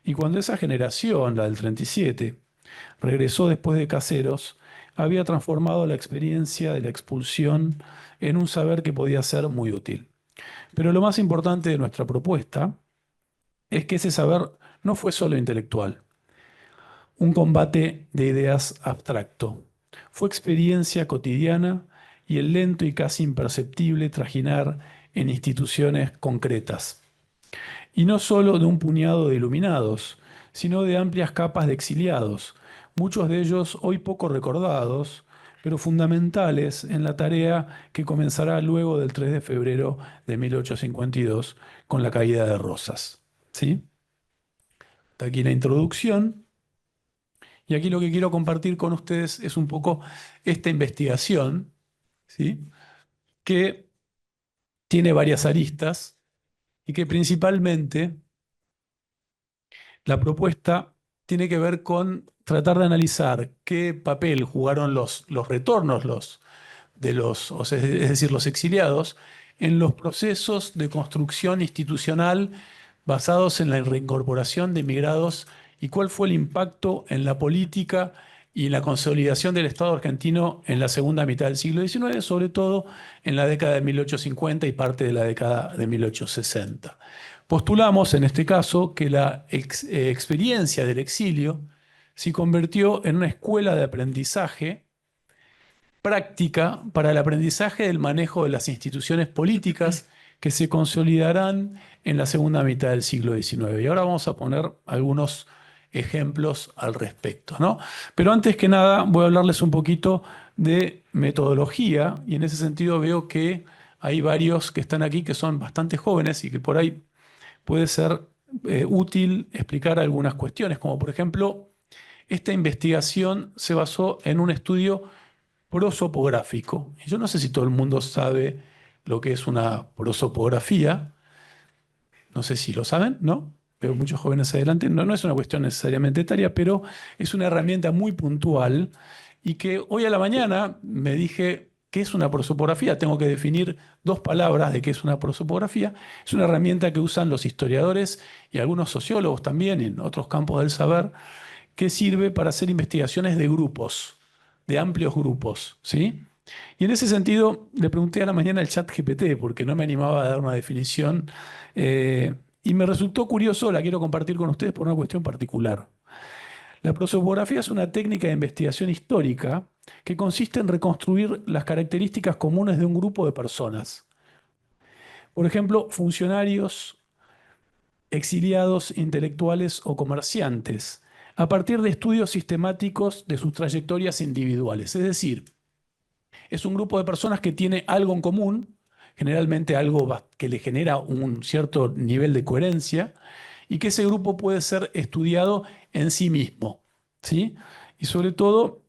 Y cuando esa generación, la del 37, regresó después de Caseros, había transformado la experiencia de la expulsión en un saber que podía ser muy útil. Pero lo más importante de nuestra propuesta es que ese saber no fue solo intelectual, un combate de ideas abstracto. Fue experiencia cotidiana y el lento y casi imperceptible trajinar en instituciones concretas. Y no solo de un puñado de iluminados, sino de amplias capas de exiliados, muchos de ellos hoy poco recordados, pero fundamentales en la tarea que comenzará luego del 3 de febrero de 1852 con la caída de Rosas. ¿Sí? Hasta aquí la introducción. Y aquí lo que quiero compartir con ustedes es un poco esta investigación, ¿sí? Que tiene varias aristas y que principalmente la propuesta tiene que ver con tratar de analizar qué papel jugaron los retornos es decir, los exiliados, en los procesos de construcción institucional basados en la reincorporación de emigrados y cuál fue el impacto en la política y en la consolidación del Estado argentino en la segunda mitad del siglo XIX, sobre todo en la década de 1850 y parte de la década de 1860. Postulamos, en este caso, que la experiencia del exilio se convirtió en una escuela de aprendizaje práctica para el aprendizaje del manejo de las instituciones políticas que se consolidarán en la segunda mitad del siglo XIX. Y ahora vamos a poner algunos ejemplos al respecto, ¿no? Pero antes que nada voy a hablarles un poquito de metodología y en ese sentido veo que hay varios que están aquí que son bastante jóvenes y que por ahí puede ser útil explicar algunas cuestiones, como por ejemplo, esta investigación se basó en un estudio prosopográfico. Y yo no sé si todo el mundo sabe lo que es una prosopografía, no sé si lo saben, ¿no? Veo muchos jóvenes adelante, no es una cuestión necesariamente etaria, pero es una herramienta muy puntual y que hoy a la mañana me dije, ¿qué es una prosopografía? Tengo que definir dos palabras de qué es una prosopografía. Es una herramienta que usan los historiadores y algunos sociólogos también en otros campos del saber, que sirve para hacer investigaciones de grupos, de amplios grupos, ¿sí? Y en ese sentido le pregunté a la mañana al ChatGPT, porque no me animaba a dar una definición, y me resultó curioso, la quiero compartir con ustedes por una cuestión particular. La prosopografía es una técnica de investigación histórica que consiste en reconstruir las características comunes de un grupo de personas. Por ejemplo, funcionarios, exiliados, intelectuales o comerciantes, a partir de estudios sistemáticos de sus trayectorias individuales. Es decir, es un grupo de personas que tiene algo en común, generalmente algo que le genera un cierto nivel de coherencia, y que ese grupo puede ser estudiado en sí mismo, ¿sí? Y sobre todo,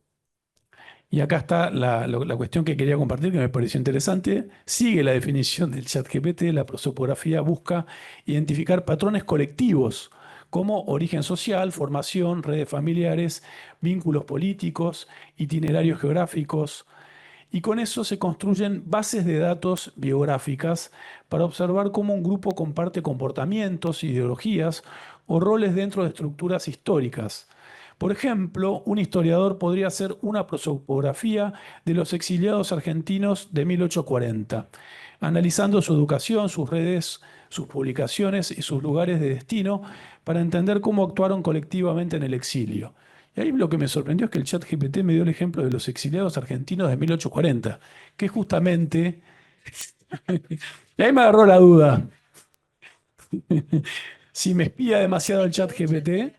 y acá está la cuestión que quería compartir, que me pareció interesante, sigue la definición del ChatGPT, la prosopografía busca identificar patrones colectivos como origen social, formación, redes familiares, vínculos políticos, itinerarios geográficos, y con eso se construyen bases de datos biográficas para observar cómo un grupo comparte comportamientos, ideologías o roles dentro de estructuras históricas. Por ejemplo, un historiador podría hacer una prosopografía de los exiliados argentinos de 1840, analizando su educación, sus redes, sus publicaciones y sus lugares de destino para entender cómo actuaron colectivamente en el exilio. Y ahí lo que me sorprendió es que el ChatGPT me dio el ejemplo de los exiliados argentinos de 1840, que es justamente... Y ahí me agarró la duda si me espía demasiado el ChatGPT,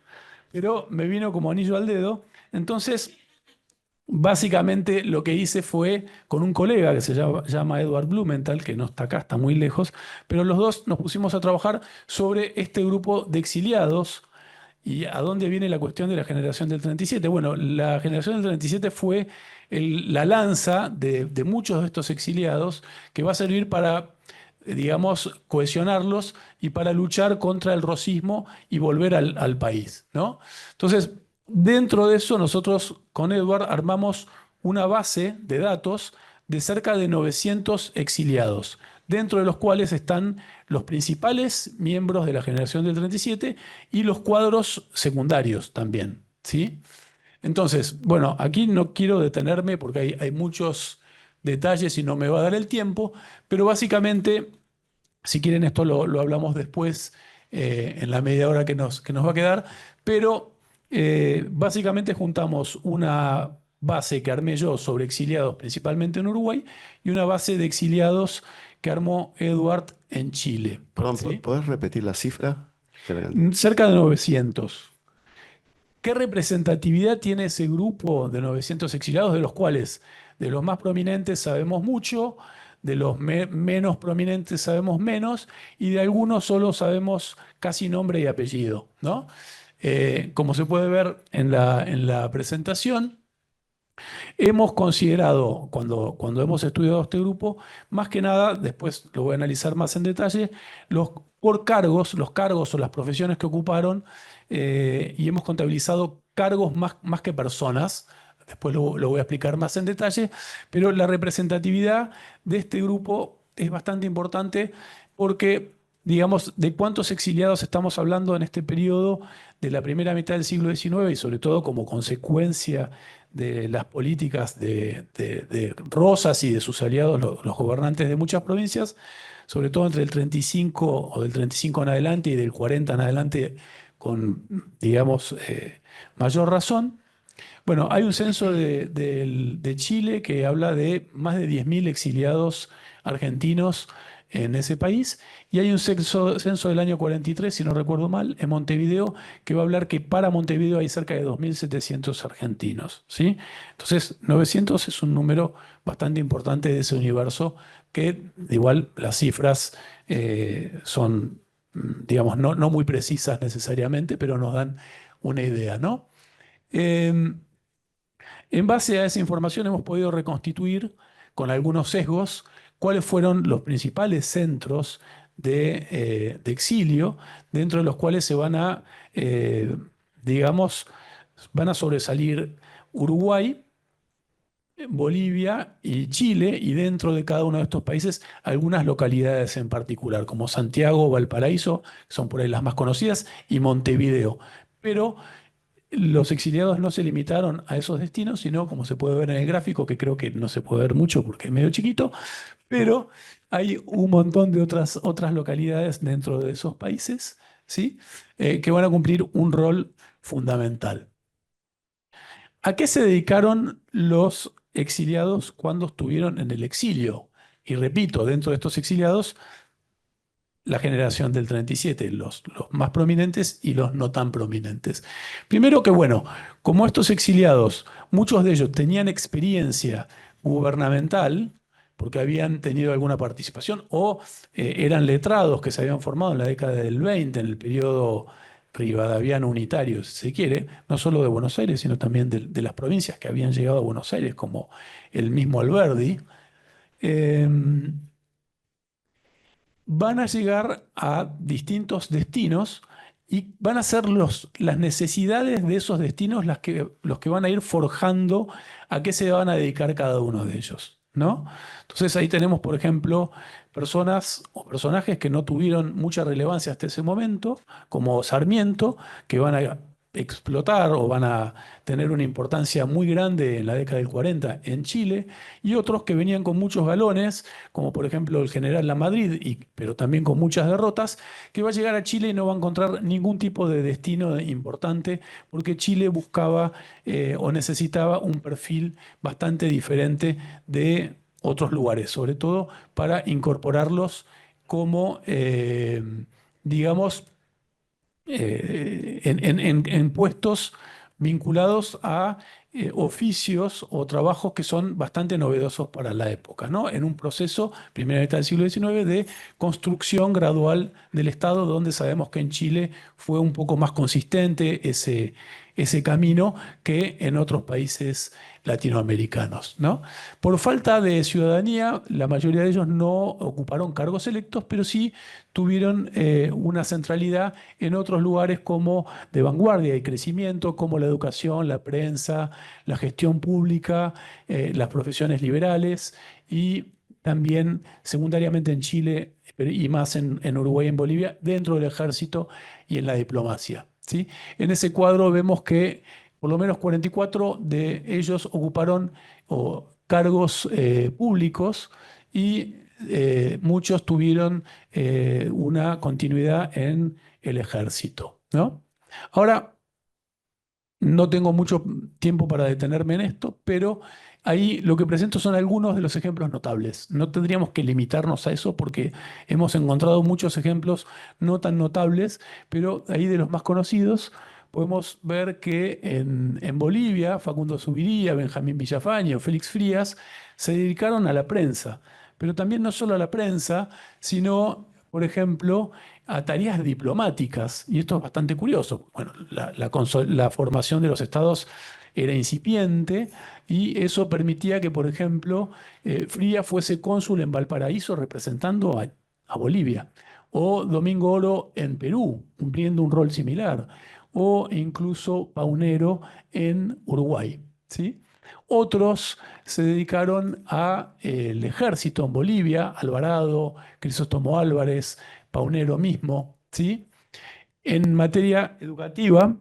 pero me vino como anillo al dedo. Entonces, básicamente lo que hice fue con un colega que se llama Edward Blumenthal, que no está acá, está muy lejos, pero los dos nos pusimos a trabajar sobre este grupo de exiliados. ¿Y a dónde viene la cuestión de la generación del 37? Bueno, la generación del 37 fue la lanza de muchos de estos exiliados que va a servir para, digamos, cohesionarlos y para luchar contra el rosismo y volver al país, ¿no? Entonces, dentro de eso, nosotros con Edward armamos una base de datos de cerca de 900 exiliados, dentro de los cuales están los principales miembros de la generación del 37 y los cuadros secundarios también, ¿sí? Entonces, bueno, aquí no quiero detenerme porque hay muchos detalles y no me va a dar el tiempo, pero básicamente, si quieren esto lo hablamos después en la media hora que nos va a quedar, pero básicamente juntamos una base que armé yo sobre exiliados principalmente en Uruguay y una base de exiliados que armó Edward en Chile, Perdón, ¿sí? ¿podés repetir la cifra? Cerca de 900. ¿Qué representatividad tiene ese grupo de 900 exiliados, de los cuales de los más prominentes sabemos mucho, de los menos prominentes sabemos menos, y de algunos solo sabemos casi nombre y apellido, ¿no? Como se puede ver en la presentación, hemos considerado, cuando hemos estudiado este grupo, más que nada, después lo voy a analizar más en detalle, por cargos, los cargos o las profesiones que ocuparon, y hemos contabilizado cargos más que personas. Después lo voy a explicar más en detalle, pero la representatividad de este grupo es bastante importante porque, digamos, de cuántos exiliados estamos hablando en este periodo de la primera mitad del siglo XIX y sobre todo como consecuencia de las políticas de Rosas y de sus aliados, los gobernantes de muchas provincias, sobre todo entre el 35 o del 35 en adelante y del 40 en adelante, con, digamos, mayor razón. Bueno, hay un censo de Chile que habla de más de 10.000 exiliados argentinos en ese país, y hay un censo del año 43, si no recuerdo mal, en Montevideo, que va a hablar que para Montevideo hay cerca de 2.700 argentinos, ¿sí? Entonces, 900 es un número bastante importante de ese universo, que igual las cifras son, digamos, no muy precisas necesariamente, pero nos dan una idea, ¿no? Em, en base a esa información hemos podido reconstituir con algunos sesgos cuáles fueron los principales centros de exilio, dentro de los cuales se van a, digamos, van a sobresalir Uruguay, Bolivia y Chile, y dentro de cada uno de estos países algunas localidades en particular, como Santiago, Valparaíso, que son por ahí las más conocidas, y Montevideo. Pero los exiliados no se limitaron a esos destinos, sino, como se puede ver en el gráfico, que creo que no se puede ver mucho porque es medio chiquito, pero hay un montón de otras localidades dentro de esos países, ¿sí? Que van a cumplir un rol fundamental. ¿A qué se dedicaron los exiliados cuando estuvieron en el exilio? Y repito, dentro de estos exiliados, la generación del 37, los más prominentes y los no tan prominentes. Primero que, bueno, como estos exiliados, muchos de ellos tenían experiencia gubernamental, porque habían tenido alguna participación, o eran letrados que se habían formado en la década del 20, en el periodo rivadaviano unitario, si se quiere, no solo de Buenos Aires, sino también de las provincias que habían llegado a Buenos Aires, como el mismo Alberdi. eh, Van a llegar a distintos destinos Y van a ser las necesidades de esos destinos los que van a ir forjando a qué se van a dedicar cada uno de ellos, ¿no? Entonces ahí tenemos, por ejemplo, personas o personajes que no tuvieron mucha relevancia hasta ese momento, como Sarmiento, que van a explotar o van a tener una importancia muy grande en la década del 40 en Chile, y otros que venían con muchos galones, como por ejemplo el general Lamadrid, pero también con muchas derrotas, que va a llegar a Chile y no va a encontrar ningún tipo de destino importante, porque Chile buscaba o necesitaba un perfil bastante diferente de otros lugares, sobre todo para incorporarlos como, digamos, en puestos vinculados a oficios o trabajos que son bastante novedosos para la época, ¿no? En un proceso, primera mitad del siglo XIX, de construcción gradual del Estado, donde sabemos que en Chile fue un poco más consistente ese camino que en otros países latinoamericanos, ¿no? Por falta de ciudadanía, la mayoría de ellos no ocuparon cargos electos, pero sí tuvieron una centralidad en otros lugares como de vanguardia y crecimiento, como la educación, la prensa, la gestión pública, las profesiones liberales y también secundariamente en Chile y más en Uruguay y en Bolivia, dentro del ejército y en la diplomacia, ¿sí? En ese cuadro vemos que por lo menos 44 de ellos ocuparon cargos públicos y muchos tuvieron una continuidad en el ejército, ¿no? Ahora, no tengo mucho tiempo para detenerme en esto, pero ahí lo que presento son algunos de los ejemplos notables. No tendríamos que limitarnos a eso porque hemos encontrado muchos ejemplos no tan notables, pero ahí de los más conocidos podemos ver que en Bolivia, Facundo Zuviría, Benjamín Villafañe o Félix Frías se dedicaron a la prensa, pero también no solo a la prensa, sino, por ejemplo, a tareas diplomáticas, y esto es bastante curioso. Bueno, la formación de los estados era incipiente y eso permitía que, por ejemplo, Frías fuese cónsul en Valparaíso representando a Bolivia, o Domingo Oro en Perú, cumpliendo un rol similar, o incluso Paunero en Uruguay, ¿sí? Otros se dedicaron al ejército en Bolivia, Alvarado, Crisóstomo Álvarez, Paunero mismo, ¿sí? En materia educativa,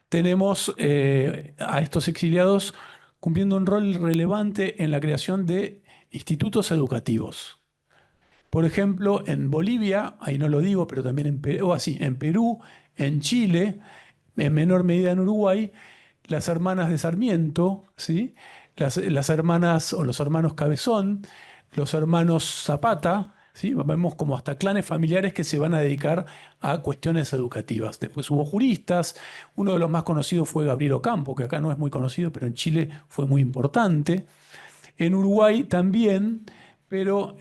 tenemos a estos exiliados cumpliendo un rol relevante en la creación de institutos educativos. Por ejemplo, en Bolivia, ahí no lo digo, pero también en Perú, en Chile, en menor medida en Uruguay, las hermanas de Sarmiento, ¿sí? Las hermanas o los hermanos Cabezón, los hermanos Zapata, ¿sí? Vemos como hasta clanes familiares que se van a dedicar a cuestiones educativas. Después hubo juristas, uno de los más conocidos fue Gabriel Ocampo, que acá no es muy conocido, pero en Chile fue muy importante. En Uruguay también, pero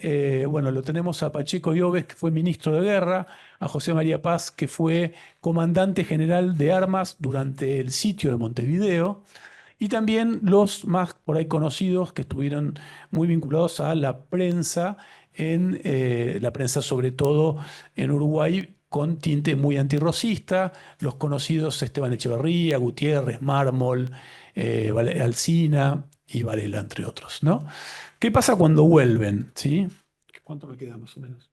bueno, lo tenemos a Pacheco Lloves, que fue ministro de Guerra, a José María Paz, que fue comandante general de armas durante el sitio de Montevideo, y también los más por ahí conocidos que estuvieron muy vinculados a la prensa, la prensa sobre todo en Uruguay, con tinte muy antirrocista, los conocidos Esteban Echeverría, Gutiérrez, Mármol, Alsina y Varela, entre otros, ¿no? ¿Qué pasa cuando vuelven? ¿Sí? ¿Cuánto me queda más o menos?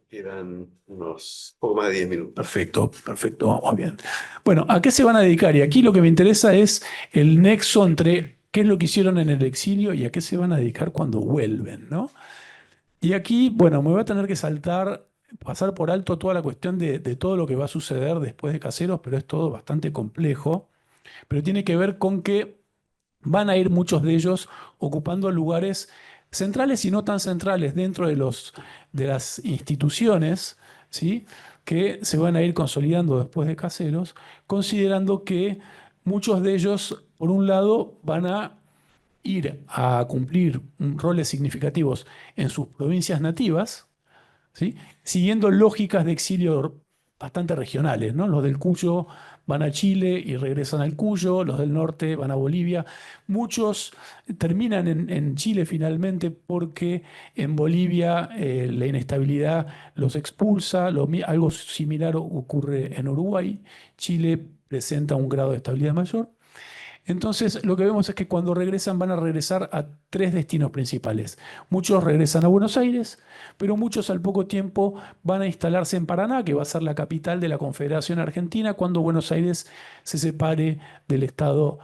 Quedan unos poco más de 10 minutos. Perfecto, perfecto, vamos bien. Bueno, ¿a qué se van a dedicar? Y aquí lo que me interesa es el nexo entre qué es lo que hicieron en el exilio y a qué se van a dedicar cuando vuelven, ¿no? Y aquí, bueno, me voy a tener que pasar por alto toda la cuestión de todo lo que va a suceder después de Caseros, pero es todo bastante complejo. Pero tiene que ver con que van a ir muchos de ellos ocupando lugares centrales y no tan centrales dentro de las instituciones, ¿sí? Que se van a ir consolidando después de Caseros, considerando que muchos de ellos, por un lado, van a ir a cumplir roles significativos en sus provincias nativas, ¿sí? Siguiendo lógicas de exilio bastante regionales, ¿no? Los del Cuyo van a Chile y regresan al Cuyo, los del norte van a Bolivia. Muchos terminan en Chile finalmente porque en Bolivia la inestabilidad los expulsa. Algo similar ocurre en Uruguay. Chile presenta un grado de estabilidad mayor. Entonces, lo que vemos es que cuando regresan van a regresar a tres destinos principales. Muchos regresan a Buenos Aires, pero muchos al poco tiempo van a instalarse en Paraná, que va a ser la capital de la Confederación Argentina, cuando Buenos Aires se separe del Estado,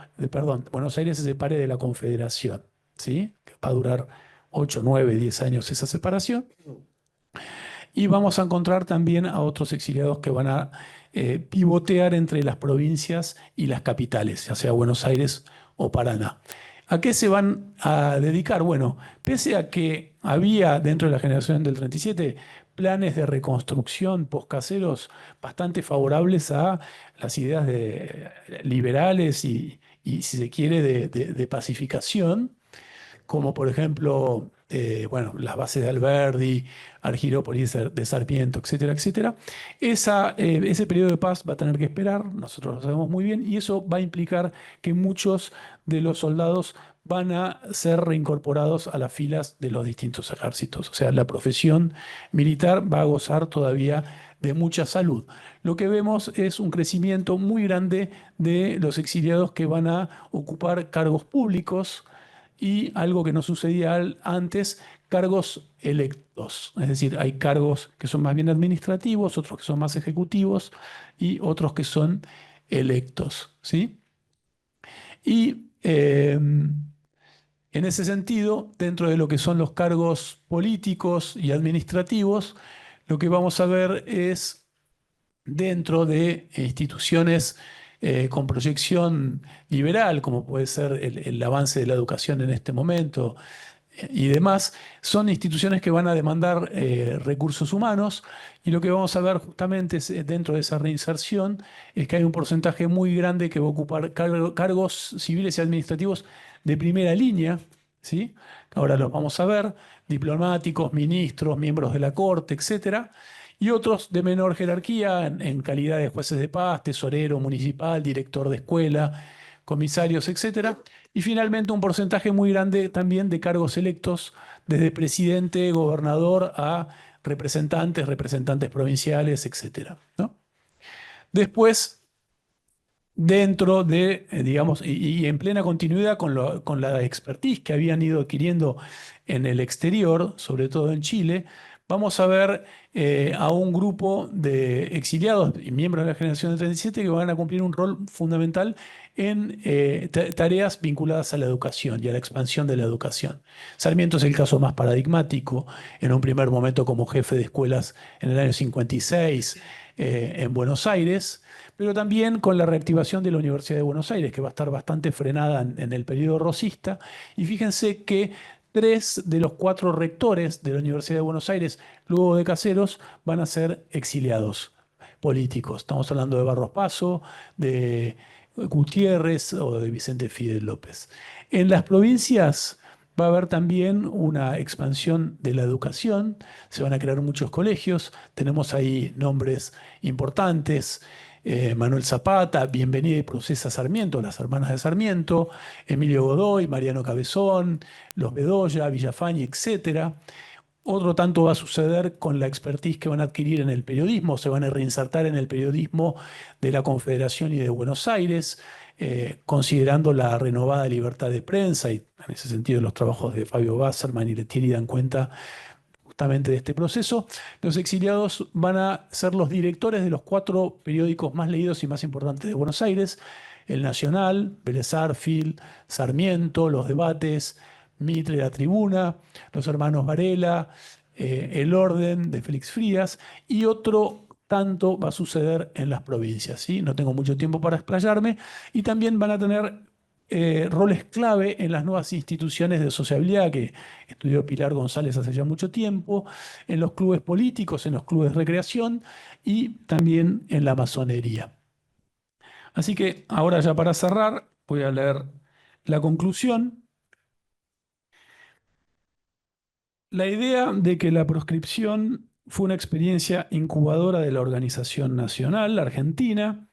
Buenos Aires se separe de la Confederación, ¿sí? Que va a durar 8, 9, 10 años esa separación. Y vamos a encontrar también a otros exiliados que van a pivotear entre las provincias y las capitales, ya sea Buenos Aires o Paraná. ¿A qué se van a dedicar? Bueno, pese a que había dentro de la generación del 37 planes de reconstrucción postcaseros bastante favorables a las ideas liberales y, si se quiere, de pacificación, como por ejemplo, las bases de Alberdi, Argirópolis de Sarmiento, etcétera, etcétera. Ese periodo de paz va a tener que esperar, nosotros lo sabemos muy bien, y eso va a implicar que muchos de los soldados van a ser reincorporados a las filas de los distintos ejércitos. O sea, la profesión militar va a gozar todavía de mucha salud. Lo que vemos es un crecimiento muy grande de los exiliados que van a ocupar cargos públicos, y algo que no sucedía antes, cargos electos. Es decir, hay cargos que son más bien administrativos, otros que son más ejecutivos y otros que son electos, ¿sí? Y en ese sentido, dentro de lo que son los cargos políticos y administrativos, lo que vamos a ver es dentro de instituciones con proyección liberal, como puede ser el avance de la educación en este momento y demás, son instituciones que van a demandar recursos humanos, y lo que vamos a ver justamente dentro de esa reinserción es que hay un porcentaje muy grande que va a ocupar cargos civiles y administrativos de primera línea, ¿sí? Ahora los vamos a ver: diplomáticos, ministros, miembros de la corte, etcétera, y otros de menor jerarquía en calidad de jueces de paz, tesorero municipal, director de escuela, comisarios, etcétera. Y finalmente un porcentaje muy grande también de cargos electos, desde presidente, gobernador a representantes provinciales, etcétera, ¿no? Después, dentro de, digamos, y en plena continuidad con la expertise que habían ido adquiriendo en el exterior, sobre todo en Chile, vamos a ver a un grupo de exiliados y miembros de la generación del 37 que van a cumplir un rol fundamental en tareas vinculadas a la educación y a la expansión de la educación. Sarmiento es el caso más paradigmático, en un primer momento como jefe de escuelas en el año 56 en Buenos Aires, pero también con la reactivación de la Universidad de Buenos Aires, que va a estar bastante frenada en el periodo rosista. Y fíjense que 3 de los 4 rectores de la Universidad de Buenos Aires, luego de Caseros, van a ser exiliados políticos. Estamos hablando de Barros Paso, de Gutiérrez o de Vicente Fidel López. En las provincias va a haber también una expansión de la educación, se van a crear muchos colegios, tenemos ahí nombres importantes: Manuel Zapata, Bienvenida y Procesa Sarmiento, las hermanas de Sarmiento, Emilio Godoy, Mariano Cabezón, Los Bedoya, Villafañe, etc. Otro tanto va a suceder con la expertise que van a adquirir en el periodismo, se van a reinsertar en el periodismo de la Confederación y de Buenos Aires, considerando la renovada libertad de prensa, y en ese sentido los trabajos de Fabio Wasserman y Letieri dan cuenta justamente de este proceso. Los exiliados van a ser los directores de los 4 periódicos más leídos y más importantes de Buenos Aires: El Nacional, Vélez Sarsfield, Sarmiento, Los Debates, Mitre, La Tribuna, Los Hermanos Varela, El Orden de Félix Frías, y otro tanto va a suceder en las provincias, ¿sí? No tengo mucho tiempo para explayarme. Y también van a tener roles clave en las nuevas instituciones de sociabilidad que estudió Pilar González hace ya mucho tiempo, en los clubes políticos, en los clubes de recreación y también en la masonería. Así que ahora, ya para cerrar, voy a leer la conclusión. La idea de que la proscripción fue una experiencia incubadora de la organización nacional argentina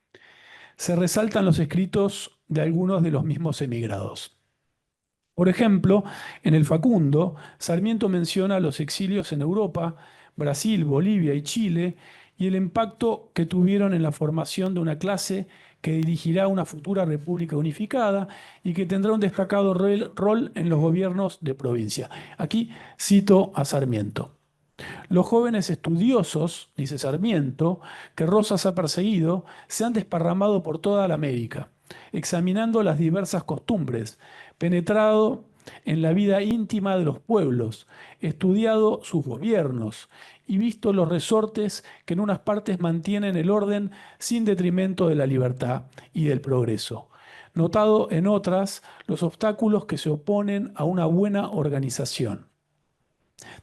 se resaltan los escritos de algunos de los mismos emigrados. Por ejemplo, en el Facundo, Sarmiento menciona los exilios en Europa, Brasil, Bolivia y Chile, y el impacto que tuvieron en la formación de una clase que dirigirá una futura república unificada y que tendrá un destacado rol en los gobiernos de provincia. Aquí cito a Sarmiento. Los jóvenes estudiosos, dice Sarmiento, que Rosas ha perseguido, se han desparramado por toda la América, examinando las diversas costumbres, penetrado en la vida íntima de los pueblos, estudiado sus gobiernos y visto los resortes que en unas partes mantienen el orden sin detrimento de la libertad y del progreso. Notado en otras los obstáculos que se oponen a una buena organización.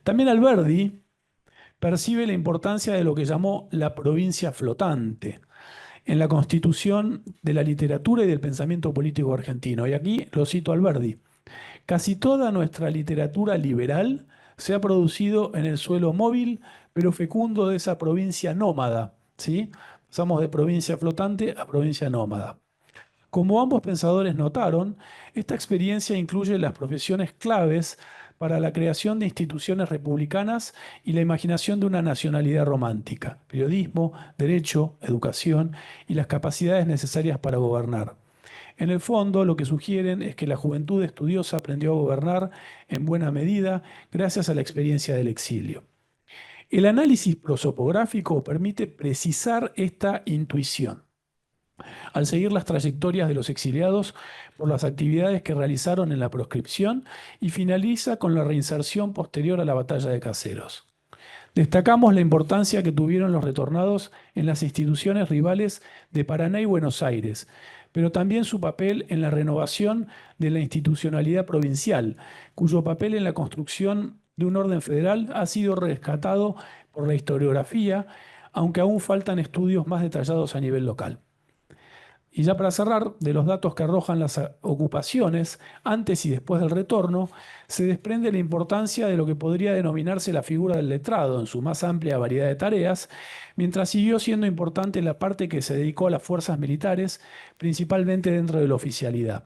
También Alberdi percibe la importancia de lo que llamó la provincia flotante en la constitución de la literatura y del pensamiento político argentino. Y aquí lo cito a Alberdi. Casi toda nuestra literatura liberal se ha producido en el suelo móvil, pero fecundo de esa provincia nómada, ¿sí? Pasamos de provincia flotante a provincia nómada. Como ambos pensadores notaron, esta experiencia incluye las profesiones claves para la creación de instituciones republicanas y la imaginación de una nacionalidad romántica: periodismo, derecho, educación y las capacidades necesarias para gobernar. En el fondo, lo que sugieren es que la juventud estudiosa aprendió a gobernar en buena medida gracias a la experiencia del exilio. El análisis prosopográfico permite precisar esta intuición al seguir las trayectorias de los exiliados por las actividades que realizaron en la proscripción y finaliza con la reinserción posterior a la batalla de Caseros. Destacamos la importancia que tuvieron los retornados en las instituciones rivales de Paraná y Buenos Aires, pero también su papel en la renovación de la institucionalidad provincial, cuyo papel en la construcción de un orden federal ha sido rescatado por la historiografía, aunque aún faltan estudios más detallados a nivel local. Y ya para cerrar, de los datos que arrojan las ocupaciones antes y después del retorno, se desprende la importancia de lo que podría denominarse la figura del letrado en su más amplia variedad de tareas, mientras siguió siendo importante la parte que se dedicó a las fuerzas militares, principalmente dentro de la oficialidad.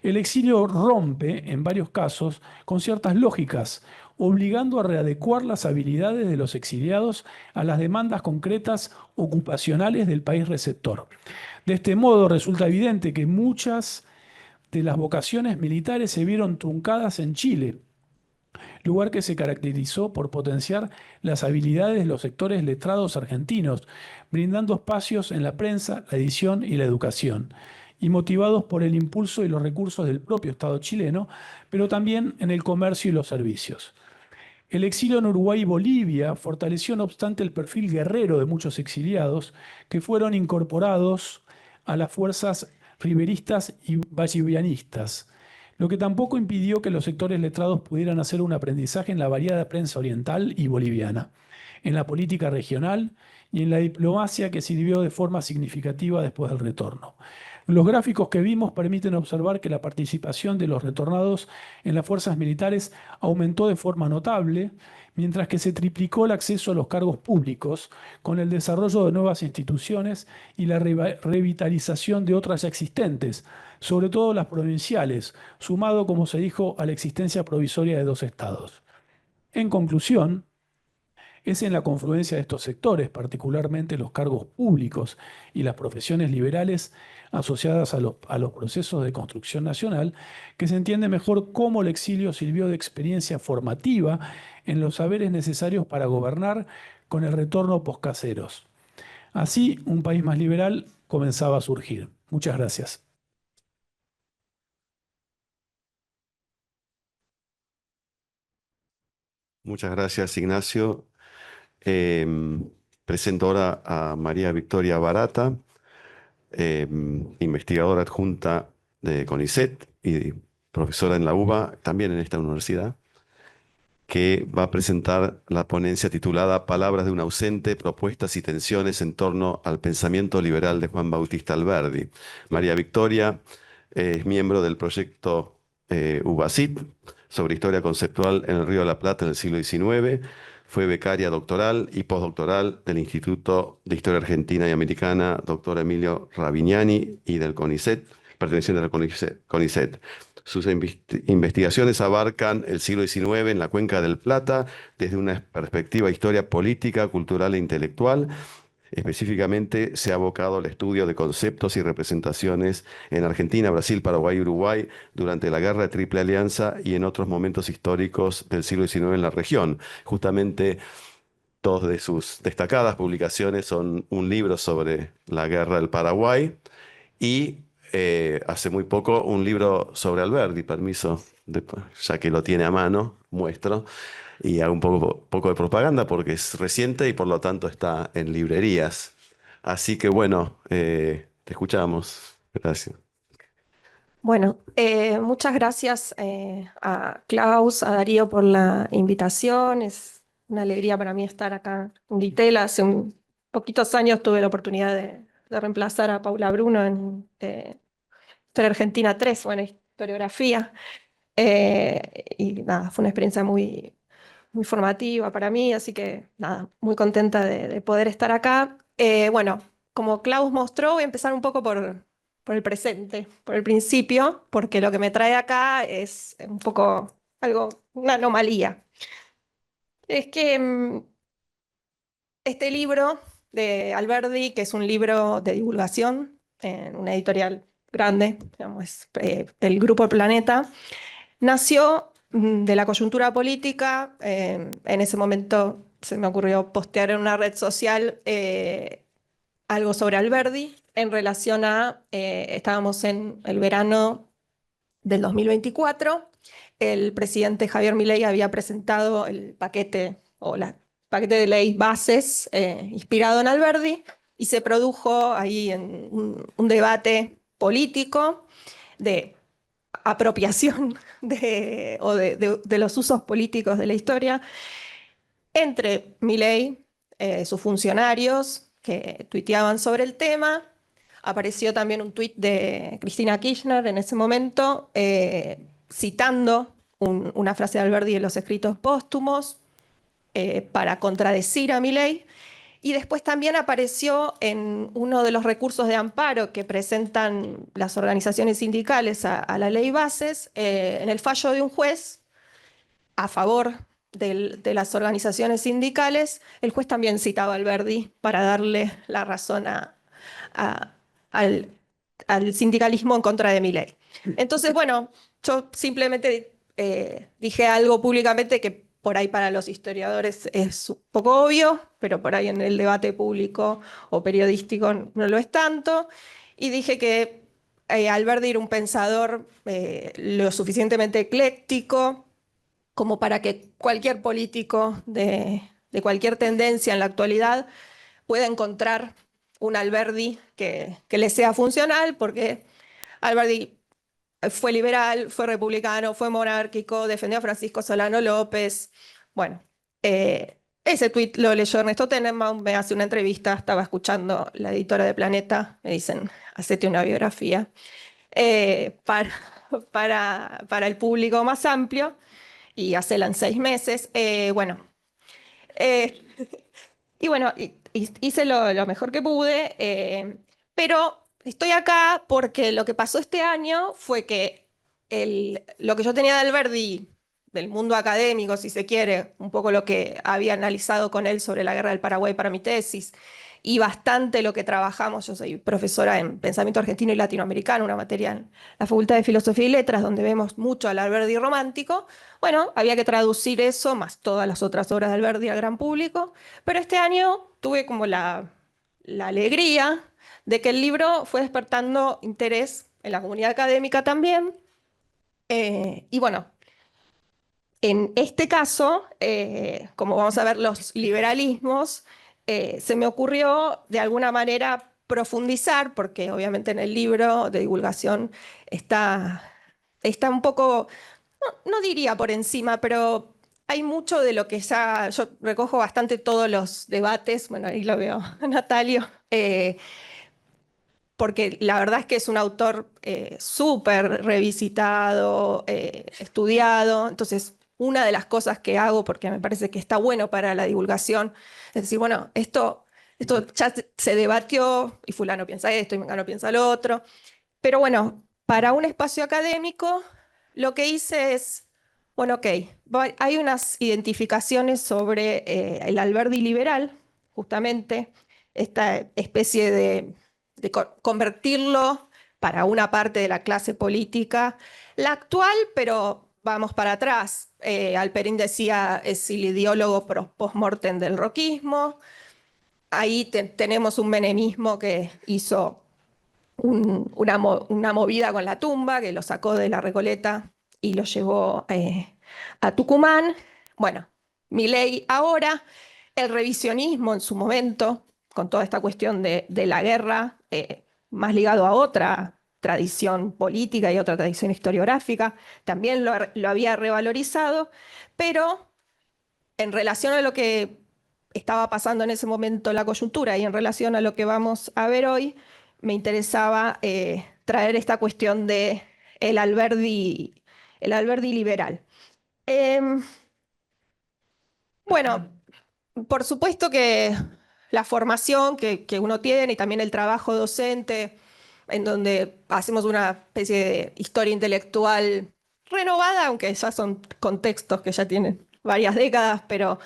El exilio rompe, en varios casos, con ciertas lógicas, obligando a readecuar las habilidades de los exiliados a las demandas concretas ocupacionales del país receptor. De este modo resulta evidente que muchas de las vocaciones militares se vieron truncadas en Chile, lugar que se caracterizó por potenciar las habilidades de los sectores letrados argentinos, brindando espacios en la prensa, la edición y la educación, y motivados por el impulso y los recursos del propio Estado chileno, pero también en el comercio y los servicios. El exilio en Uruguay y Bolivia fortaleció, no obstante, el perfil guerrero de muchos exiliados que fueron incorporados a las fuerzas riveristas y vallivianistas, lo que tampoco impidió que los sectores letrados pudieran hacer un aprendizaje en la variada prensa oriental y boliviana, en la política regional y en la diplomacia que sirvió de forma significativa después del retorno. Los gráficos que vimos permiten observar que la participación de los retornados en las fuerzas militares aumentó de forma notable, mientras que se triplicó el acceso a los cargos públicos con el desarrollo de nuevas instituciones y la revitalización de otras ya existentes, sobre todo las provinciales, sumado, como se dijo, a la existencia provisoria de 2 estados. En conclusión, es en la confluencia de estos sectores, particularmente los cargos públicos y las profesiones liberales asociadas a los procesos de construcción nacional, que se entiende mejor cómo el exilio sirvió de experiencia formativa en los saberes necesarios para gobernar con el retorno poscaseros. Así, un país más liberal comenzaba a surgir. Muchas gracias. Muchas gracias, Ignacio. Presento ahora a María Victoria Barata, investigadora adjunta de CONICET y profesora en la UBA, también en esta universidad, que va a presentar la ponencia titulada Palabras de un ausente, propuestas y tensiones en torno al pensamiento liberal de Juan Bautista Alberdi. María Victoria es miembro del proyecto UBACIT sobre historia conceptual en el Río de la Plata en el siglo XIX. Fue becaria doctoral y postdoctoral del Instituto de Historia Argentina y Americana, doctor Emilio Ravignani, y del CONICET, perteneciente al CONICET. Sus investigaciones abarcan el siglo XIX en la Cuenca del Plata desde una perspectiva de historia política, cultural e intelectual. Específicamente se ha abocado al estudio de conceptos y representaciones en Argentina, Brasil, Paraguay y Uruguay durante la Guerra de Triple Alianza y en otros momentos históricos del siglo XIX en la región. Justamente dos de sus destacadas publicaciones son un libro sobre la Guerra del Paraguay y hace muy poco un libro sobre Alberdi, permiso, ya que lo tiene a mano, muestro, y hago un poco de propaganda porque es reciente y por lo tanto está en librerías. Así que bueno, te escuchamos. Gracias. Bueno, muchas gracias a Klaus, a Darío por la invitación. Es una alegría para mí estar acá en Ditela. Hace poquitos años tuve la oportunidad de reemplazar a Paula Bruno en Historia Argentina 3, bueno, historiografía. Y nada, fue una experiencia muy formativa para mí, así que nada, muy contenta de poder estar acá. Bueno, como Klaus mostró, voy a empezar un poco por el presente, por el principio, porque lo que me trae acá es un poco una anomalía. Es que este libro de Alberdi, que es un libro de divulgación en una editorial grande, digamos, es, el Grupo Planeta, nació de la coyuntura política. En ese momento se me ocurrió postear en una red social algo sobre Alberdi en relación a, estábamos en el verano del 2024, el presidente Javier Milei había presentado el paquete paquete de ley bases inspirado en Alberdi y se produjo ahí un debate político de apropiación de los usos políticos de la historia entre Milei, sus funcionarios que tuiteaban sobre el tema. Apareció también un tuit de Cristina Kirchner en ese momento citando una frase de Alberdi en los escritos póstumos para contradecir a Milei. Y después también apareció en uno de los recursos de amparo que presentan las organizaciones sindicales a la ley bases, en el fallo de un juez a favor de las organizaciones sindicales, el juez también citaba a Alberdi para darle la razón a- al, al sindicalismo en contra de Milei. Entonces, bueno, yo simplemente dije algo públicamente que por ahí para los historiadores es un poco obvio, pero por ahí en el debate público o periodístico no lo es tanto. Y dije que Alberdi era un pensador lo suficientemente ecléctico como para que cualquier político de cualquier tendencia en la actualidad pueda encontrar un Alberdi que le sea funcional, porque Alberdi fue liberal, fue republicano, fue monárquico, defendió a Francisco Solano López. Bueno, ese tuit lo leyó Ernesto Tenenbaum, me hace una entrevista, estaba escuchando la editora de Planeta, me dicen, hacete una biografía eh, para, para el público más amplio y hacela en 6 meses. Eh, y bueno, hice lo mejor que pude, pero estoy acá porque lo que pasó este año fue que lo que yo tenía de Alberdi, del mundo académico, si se quiere, un poco lo que había analizado con él sobre la guerra del Paraguay para mi tesis, y bastante lo que trabajamos, yo soy profesora en pensamiento argentino y latinoamericano, una materia en la Facultad de Filosofía y Letras, donde vemos mucho al Alberdi romántico. Bueno, había que traducir eso, más todas las otras obras de Alberdi al gran público. Pero este año tuve como la alegría de que el libro fue despertando interés en la comunidad académica también. Y bueno, en este caso, como vamos a ver los liberalismos, se me ocurrió de alguna manera profundizar, porque obviamente en el libro de divulgación está un poco, no diría por encima, pero hay mucho de lo que ya, yo recojo bastante todos los debates, bueno, ahí lo veo a Natalio, porque la verdad es que es un autor súper revisitado, estudiado, entonces una de las cosas que hago, porque me parece que está bueno para la divulgación, es decir, bueno, esto ya se debatió y fulano piensa esto y mengano piensa lo otro. Pero bueno, para un espacio académico, lo que hice es, bueno, ok, hay unas identificaciones sobre el Alberdi liberal, justamente, esta especie de convertirlo para una parte de la clase política, la actual, pero vamos para atrás. Alperín decía, es el ideólogo post-mortem del roquismo. Ahí tenemos un menemismo que hizo una movida con la tumba, que lo sacó de la Recoleta y lo llevó a Tucumán. Bueno, Milei ahora, el revisionismo en su momento, con toda esta cuestión de la guerra, más ligado a otra tradición política y otra tradición historiográfica, también lo había revalorizado, pero en relación a lo que estaba pasando en ese momento la coyuntura y en relación a lo que vamos a ver hoy, me interesaba traer esta cuestión de el Alberdi liberal. Em, bueno, por supuesto que la formación que uno tiene y también el trabajo docente, en donde hacemos una especie de historia intelectual renovada, aunque ya son contextos que ya tienen varias décadas, pero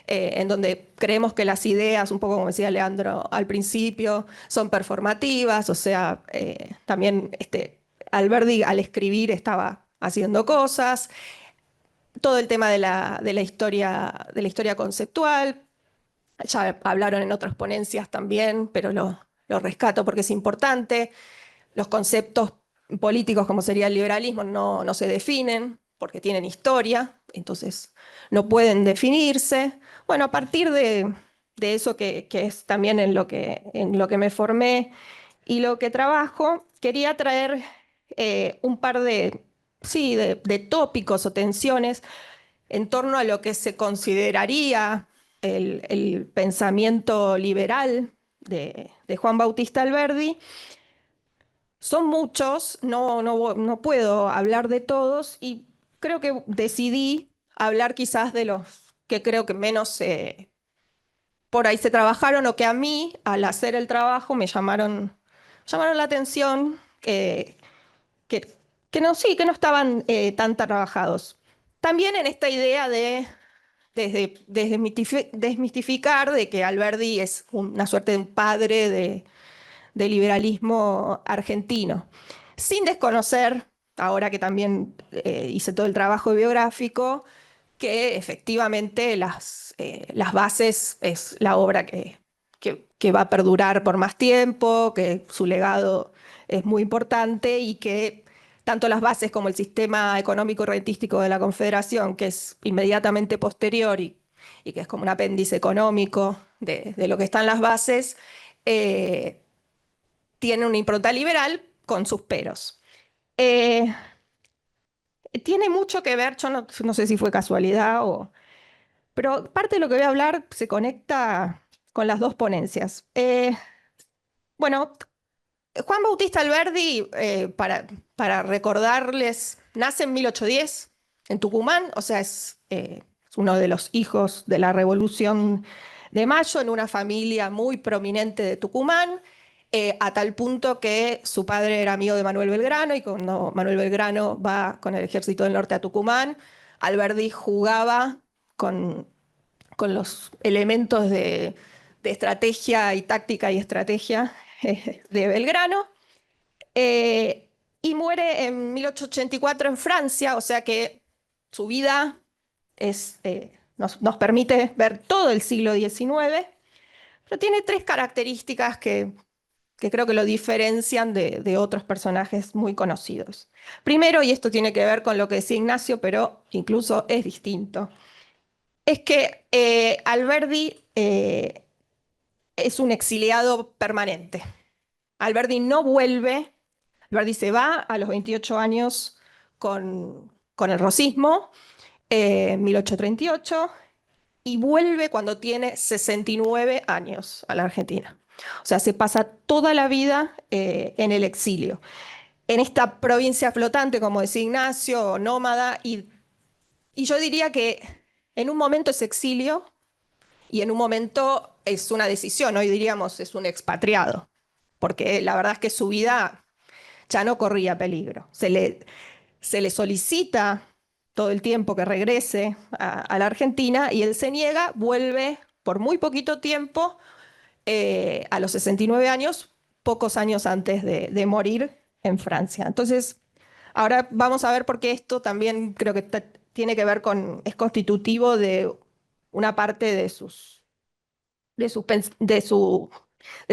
en donde creemos que las ideas, un poco como decía Leandro al principio, son performativas, o sea, también Alberdi al escribir estaba haciendo cosas, todo el tema de la historia conceptual, ya hablaron en otras ponencias también, pero lo rescato porque es importante. Los conceptos políticos, como sería el liberalismo, no se definen porque tienen historia, entonces no pueden definirse. Bueno, a partir de eso que es también en lo que me formé y lo que trabajo, quería traer un par sí, de tópicos o tensiones en torno a lo que se consideraría el pensamiento liberal de Juan Bautista Alberdi. Son muchos, no puedo hablar de todos y creo que decidí hablar quizás de los que creo que menos por ahí se trabajaron o que a mí, al hacer el trabajo, llamaron la atención, que, sí, que no estaban tan trabajados. También en esta idea de desmistificar de que Alberdi es una suerte de un padre del liberalismo argentino, sin desconocer, ahora que también hice todo el trabajo biográfico, que efectivamente las bases es la obra que va a perdurar por más tiempo, que su legado es muy importante y que tanto las bases como el sistema económico y rentístico de la Confederación, que es inmediatamente posterior y que es como un apéndice económico de lo que están las bases, eh, tiene una impronta liberal con sus peros. Eh, Tiene mucho que ver, yo no sé si fue casualidad pero parte de lo que voy a hablar se conecta con las dos ponencias. Bueno, Juan Bautista Alberdi, para recordarles, nace en 1810 en Tucumán, o sea, es uno de los hijos de la Revolución de Mayo, en una familia muy prominente de Tucumán, a tal punto que su padre era amigo de Manuel Belgrano y cuando Manuel Belgrano va con el ejército del norte a Tucumán, Alberdi jugaba con los elementos de estrategia y táctica y estrategia de Belgrano, eh, y muere en 1884 en Francia, o sea que su vida nos permite ver todo el siglo XIX, pero tiene tres características que creo que lo diferencian de otros personajes muy conocidos. Primero, y esto tiene que ver con lo que decía Ignacio, pero incluso es distinto, es que Alberdi es un exiliado permanente. Alberdi no vuelve, Alberdi se va a los 28 años con el rosismo, 1838, y vuelve cuando tiene 69 años a la Argentina. O sea, se pasa toda la vida en el exilio. En esta provincia flotante, como decía Ignacio, nómada, y Y yo diría que en un momento es exilio y en un momento es una decisión, hoy diríamos es un expatriado, porque la verdad es que su vida ya no corría peligro. Se le solicita todo el tiempo que regrese a la Argentina y él se niega, vuelve por muy poquito tiempo, a los 69 años, pocos años antes de morir en Francia. Entonces, ahora vamos a ver por qué esto también creo que tiene que ver es constitutivo de una parte de su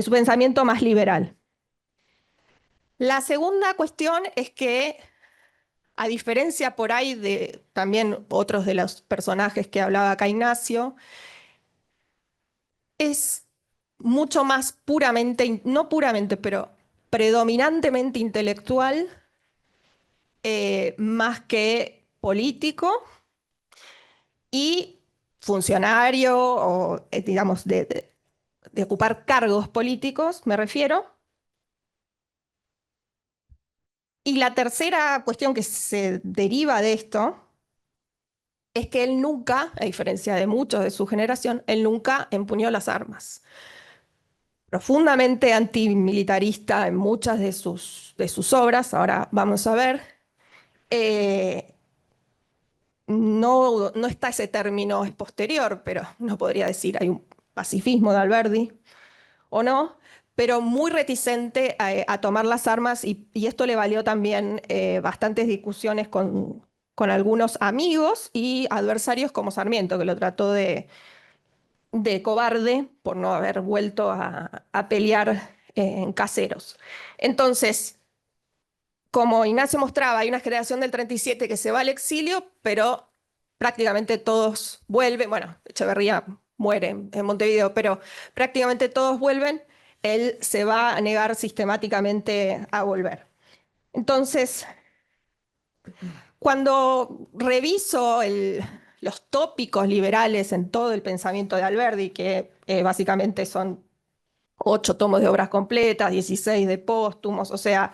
pensamiento más liberal. La segunda cuestión es que, a diferencia por ahí de también otros de los personajes que hablaba acá Ignacio, es mucho más puramente, no puramente, pero predominantemente intelectual, más que político y funcionario o, digamos, de ocupar cargos políticos, me refiero. Y la tercera cuestión que se deriva de esto es que él nunca, a diferencia de muchos de su generación, él nunca empuñó las armas. Profundamente antimilitarista en muchas de sus obras, ahora vamos a ver. No está ese término, es posterior, pero no podría decir, hay un pacifismo de Alberdi o no, pero muy reticente a tomar las armas y esto le valió también bastantes discusiones con algunos amigos y adversarios como Sarmiento, que lo trató de cobarde por no haber vuelto a pelear en Caseros. Entonces, como Ignacio mostraba, hay una generación del 37 que se va al exilio, pero prácticamente todos vuelven. Bueno, Echeverría muere en Montevideo, pero prácticamente todos vuelven. Él se va a negar sistemáticamente a volver. Entonces, cuando reviso los tópicos liberales en todo el pensamiento de Alberdi, que básicamente son 8 tomos de obras completas, 16 de póstumos, o sea,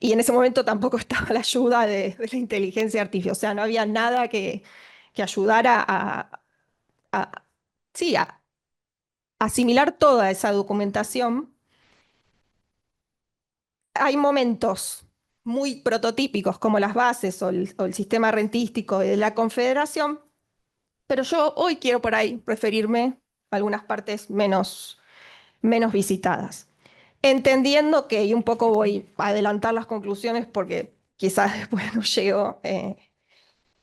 y en ese momento tampoco estaba la ayuda de la inteligencia artificial, o sea, no había nada que ayudara sí, a asimilar toda esa documentación. Hay momentos muy prototípicos como las bases o el sistema rentístico de la Confederación, pero yo hoy quiero por ahí referirme a algunas partes menos visitadas. Entendiendo que, y un poco voy a adelantar las conclusiones porque quizás después no llego,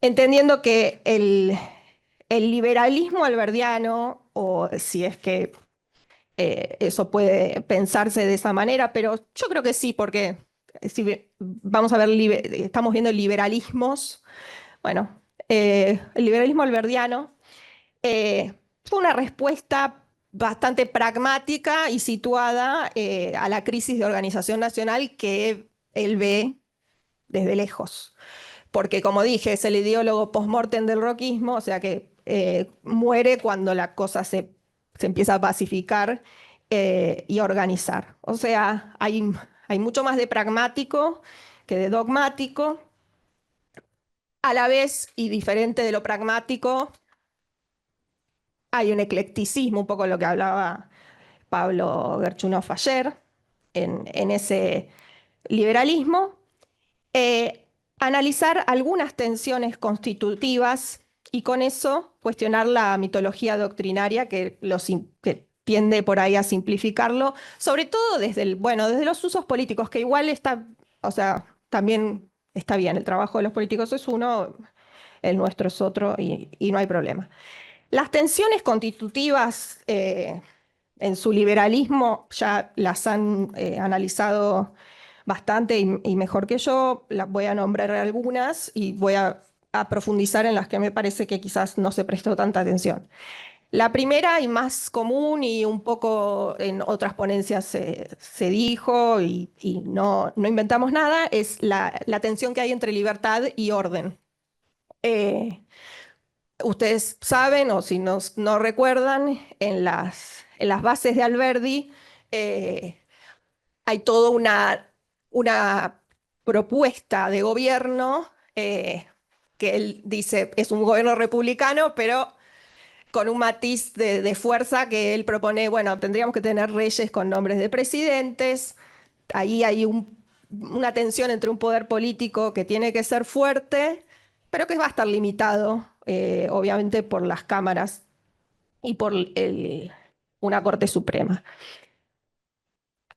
entendiendo que el liberalismo alberdiano, o si es que eso puede pensarse de esa manera, pero yo creo que sí, porque si vamos a ver, estamos viendo liberalismos. Bueno, el liberalismo alberdiano fue una respuesta bastante pragmática y situada a la crisis de organización nacional que él ve desde lejos. Porque, como dije, es el ideólogo post-mortem del rockismo, o sea que muere cuando la cosa se empieza a pacificar y organizar. O sea, hay mucho más de pragmático que de dogmático. A la vez, y diferente de lo pragmático, hay un eclecticismo, un poco lo que hablaba Pablo Gerchunov ayer, en ese liberalismo. Analizar algunas tensiones constitutivas y con eso cuestionar la mitología doctrinaria que tiende por ahí a simplificarlo, sobre todo desde los usos políticos, que igual está, o sea, también está bien, el trabajo de los políticos es uno, el nuestro es otro y no hay problema. Las tensiones constitutivas en su liberalismo ya las han analizado bastante y mejor que yo. Las voy a nombrar algunas y voy a profundizar en las que me parece que quizás no se prestó tanta atención. La primera y más común y un poco en otras ponencias se dijo y no inventamos nada, es la tensión que hay entre libertad y orden. Ustedes saben, o si no recuerdan, en las bases de Alberdi hay toda una propuesta de gobierno que él dice es un gobierno republicano, pero con un matiz de fuerza que él propone, bueno, tendríamos que tener reyes con nombres de presidentes, ahí hay una tensión entre un poder político que tiene que ser fuerte, pero que va a estar limitado, obviamente, por las cámaras y por una Corte Suprema.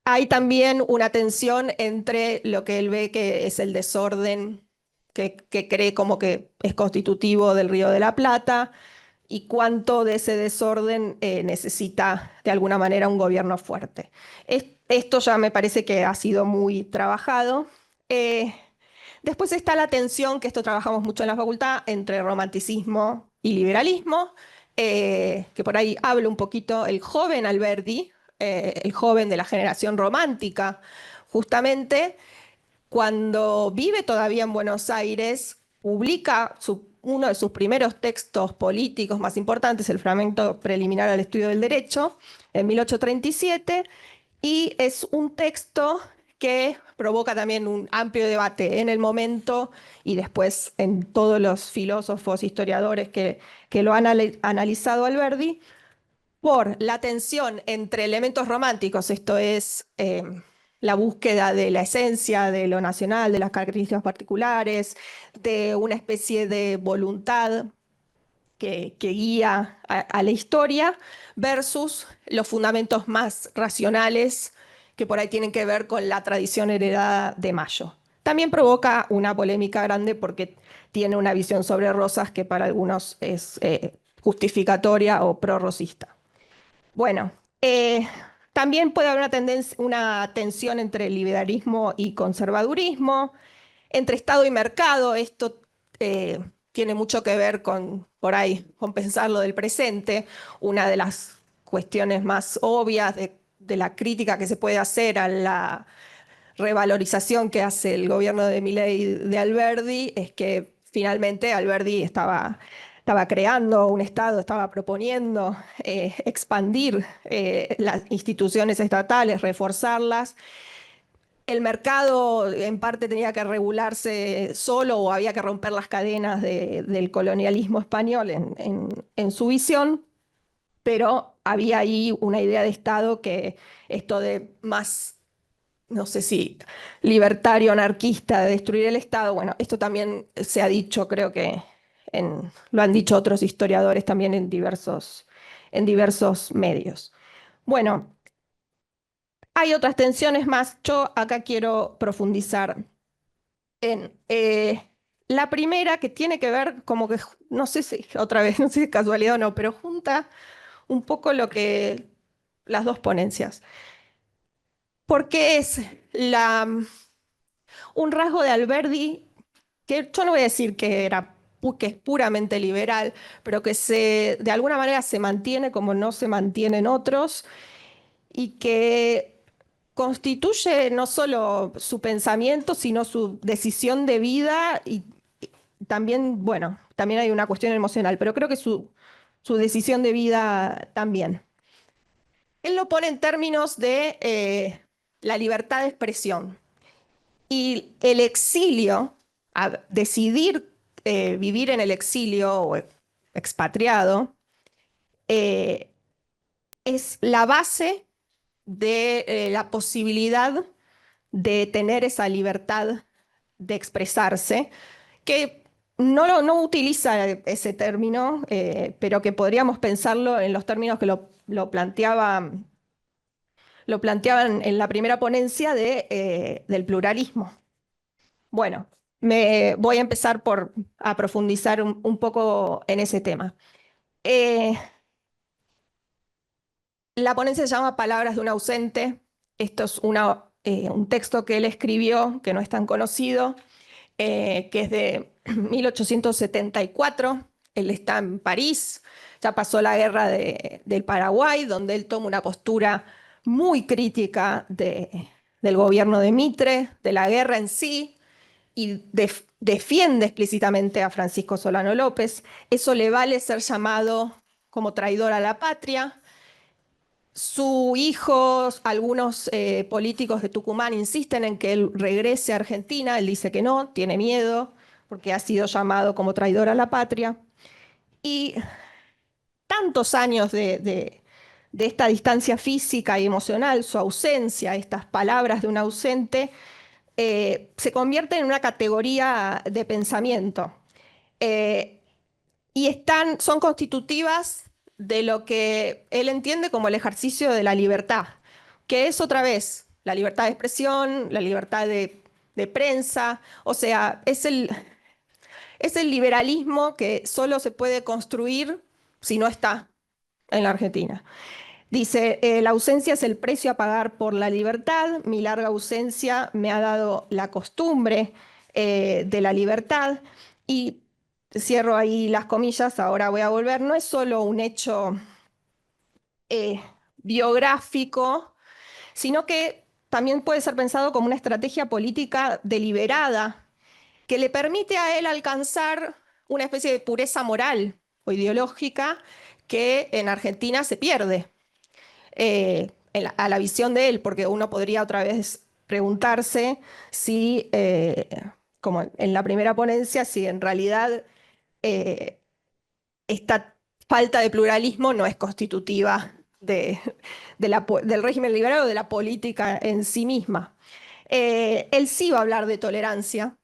Hay también una tensión entre lo que él ve que es el desorden, que cree como que es constitutivo del Río de la Plata, y cuánto de ese desorden necesita de alguna manera un gobierno fuerte. Esto ya me parece que ha sido muy trabajado. Después está la tensión, que esto trabajamos mucho en la facultad, entre romanticismo y liberalismo, que por ahí habla un poquito el joven Alberdi, el joven de la generación romántica, justamente cuando vive todavía en Buenos Aires, publica uno de sus primeros textos políticos más importantes, el Fragmento Preliminar al Estudio del Derecho, en 1837, y es un texto que provoca también un amplio debate en el momento y después en todos los filósofos, historiadores que lo han analizado Alberdi, por la tensión entre elementos románticos, esto es la búsqueda de la esencia, de lo nacional, de las características particulares, de una especie de voluntad que guía a la historia, versus los fundamentos más racionales que por ahí tienen que ver con la tradición heredada de Mayo. También provoca una polémica grande porque tiene una visión sobre Rosas que para algunos es justificatoria o prorrosista. Bueno, también puede haber una tensión entre liberalismo y conservadurismo, entre Estado y mercado. Esto tiene mucho que ver con, por ahí, con pensar lo del presente. Una de las cuestiones más obvias de la crítica que se puede hacer a la revalorización que hace el gobierno de Milei de Alberdi es que finalmente Alberdi estaba creando un Estado, estaba proponiendo expandir las instituciones estatales, reforzarlas. El mercado en parte tenía que regularse solo o había que romper las cadenas del colonialismo español en su visión, pero había ahí una idea de Estado que esto de más, no sé si libertario, anarquista, de destruir el Estado, bueno, esto también se ha dicho, creo que lo han dicho otros historiadores también en diversos medios. Bueno, hay otras tensiones más. Yo acá quiero profundizar en la primera, que tiene que ver como que, no sé si otra vez, no sé si es casualidad o no, pero junta un poco lo que las dos ponencias. Porque es un rasgo de Alberdi que yo no voy a decir que es puramente liberal, pero que de alguna manera se mantiene como no se mantienen otros y que constituye no solo su pensamiento, sino su decisión de vida y también, bueno, también hay una cuestión emocional, pero creo que su decisión de vida también. Él lo pone en términos de la libertad de expresión y el exilio, a decidir vivir en el exilio o expatriado, eh, es la base de la posibilidad de tener esa libertad de expresarse, que no utiliza ese término, pero que podríamos pensarlo en los términos que lo planteaban en la primera ponencia del pluralismo. Bueno, voy a empezar a profundizar un poco en ese tema. La ponencia se llama Palabras de un ausente. Esto es un texto que él escribió, que no es tan conocido, que es de 1874. Él está en París, ya pasó la guerra del Paraguay, donde él toma una postura muy crítica del gobierno de Mitre, de la guerra en sí, y defiende explícitamente a Francisco Solano López. Eso le vale ser llamado como traidor a la patria. Su hijo, algunos políticos de Tucumán insisten en que él regrese a Argentina, él dice que no, tiene miedo, porque ha sido llamado como traidor a la patria. Y tantos años de esta distancia física y emocional, su ausencia, estas palabras de un ausente, se convierten en una categoría de pensamiento. Eh, y son constitutivas de lo que él entiende como el ejercicio de la libertad, que es otra vez la libertad de expresión, la libertad de prensa, o sea, es el liberalismo que solo se puede construir si no está en la Argentina. Dice, la ausencia es el precio a pagar por la libertad, mi larga ausencia me ha dado la costumbre de la libertad y cierro ahí las comillas, ahora voy a volver, no es solo un hecho eh, biográfico, sino que también puede ser pensado como una estrategia política deliberada que le permite a él alcanzar una especie de pureza moral o ideológica que en Argentina se pierde a la visión de él, porque uno podría otra vez preguntarse si, como en la primera ponencia, si en realidad eh, esta falta de pluralismo no es constitutiva del régimen liberal o de la política en sí misma. Él sí va a hablar de tolerancia,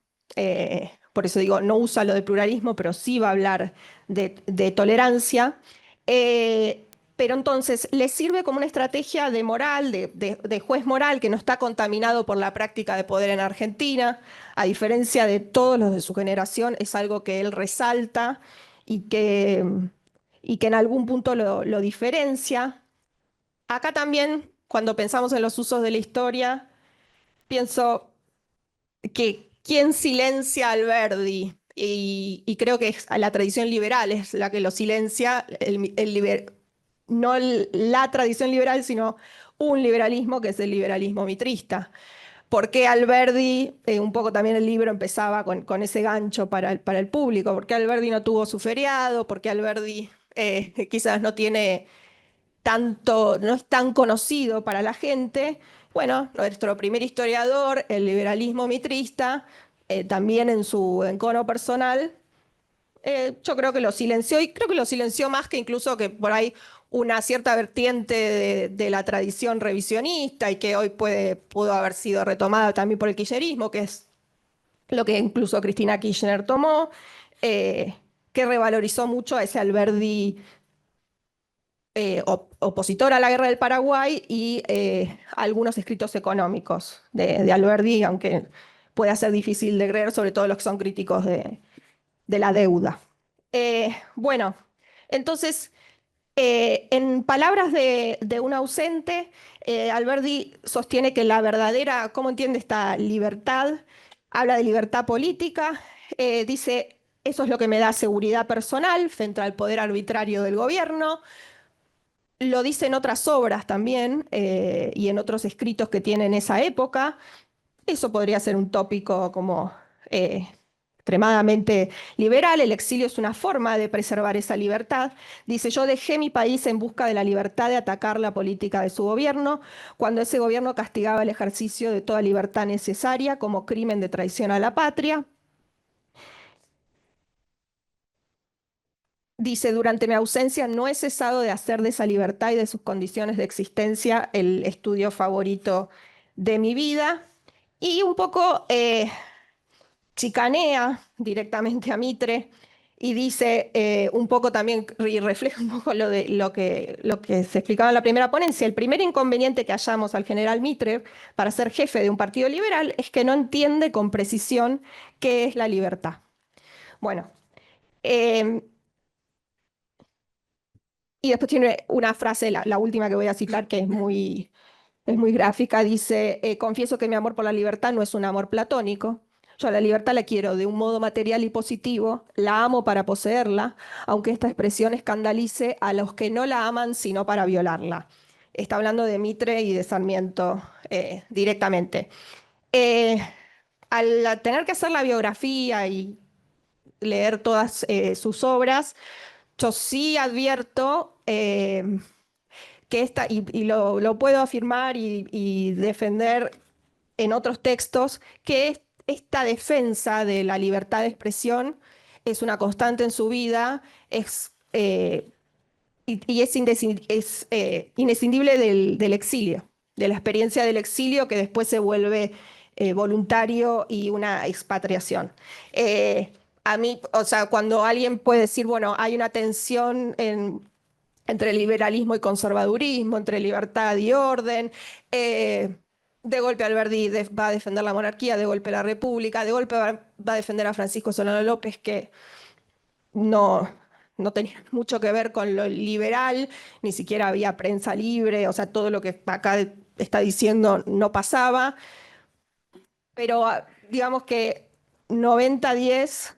por eso digo, no usa lo de pluralismo, pero sí va a hablar de tolerancia. Pero entonces le sirve como una estrategia de moral, de juez moral que no está contaminado por la práctica de poder en Argentina, a diferencia de todos los de su generación, es algo que él resalta y que en algún punto lo diferencia. Acá también, cuando pensamos en los usos de la historia, pienso que quién silencia a Alberdi, y creo que es a la tradición liberal es la que lo silencia, no la tradición liberal, sino un liberalismo que es el liberalismo mitrista. ¿Por qué Alberdi, un poco también el libro empezaba con ese gancho para el público? ¿Por qué Alberdi no tuvo su feriado? ¿Por qué Alberdi quizás no tiene tanto, no es tan conocido para la gente? Bueno, nuestro primer historiador, el liberalismo mitrista, también en su encono personal, yo creo que lo silenció y creo que lo silenció más que incluso que por ahí una cierta vertiente de la tradición revisionista y que hoy pudo haber sido retomada también por el kirchnerismo, que es lo que incluso Cristina Kirchner tomó, eh, que revalorizó mucho a ese Alberdi opositor a la guerra del Paraguay y algunos escritos económicos de Alberdi, aunque pueda ser difícil de creer, sobre todo los que son críticos de la deuda. Bueno, entonces, en palabras de un ausente, Alberdi sostiene que la verdadera, ¿cómo entiende esta libertad? Habla de libertad política, dice, eso es lo que me da seguridad personal frente al poder arbitrario del gobierno. Lo dice en otras obras también y en otros escritos que tiene en esa época. Eso podría ser un tópico como extremadamente liberal. El exilio es una forma de preservar esa libertad. Dice, yo dejé mi país en busca de la libertad de atacar la política de su gobierno, cuando ese gobierno castigaba el ejercicio de toda libertad necesaria como crimen de traición a la patria. Dice, durante mi ausencia no he cesado de hacer de esa libertad y de sus condiciones de existencia el estudio favorito de mi vida. Y un poco chicanea directamente a Mitre y dice un poco también, y refleja un poco lo que se explicaba en la primera ponencia. El primer inconveniente que hallamos al general Mitre para ser jefe de un partido liberal es que no entiende con precisión qué es la libertad. Bueno, y después tiene una frase, la última que voy a citar, que es muy gráfica. Dice, confieso que mi amor por la libertad no es un amor platónico. Yo a la libertad la quiero de un modo material y positivo, la amo para poseerla, aunque esta expresión escandalice a los que no la aman sino para violarla. Está hablando de Mitre y de Sarmiento directamente. Eh, Al tener que hacer la biografía y leer todas sus obras, yo sí advierto que y lo puedo afirmar y defender en otros textos, que esta defensa de la libertad de expresión es una constante en su vida, y es inescindible del exilio, de la experiencia del exilio que después se vuelve voluntario y una expatriación. A mí, o sea, cuando alguien puede decir, bueno, hay una tensión entre liberalismo y conservadurismo, entre libertad y orden, de golpe Alberdi va a defender la monarquía, de golpe la república, de golpe va a defender a Francisco Solano López, que no, no tenía mucho que ver con lo liberal, ni siquiera había prensa libre, o sea, todo lo que acá está diciendo no pasaba, pero digamos que 90-10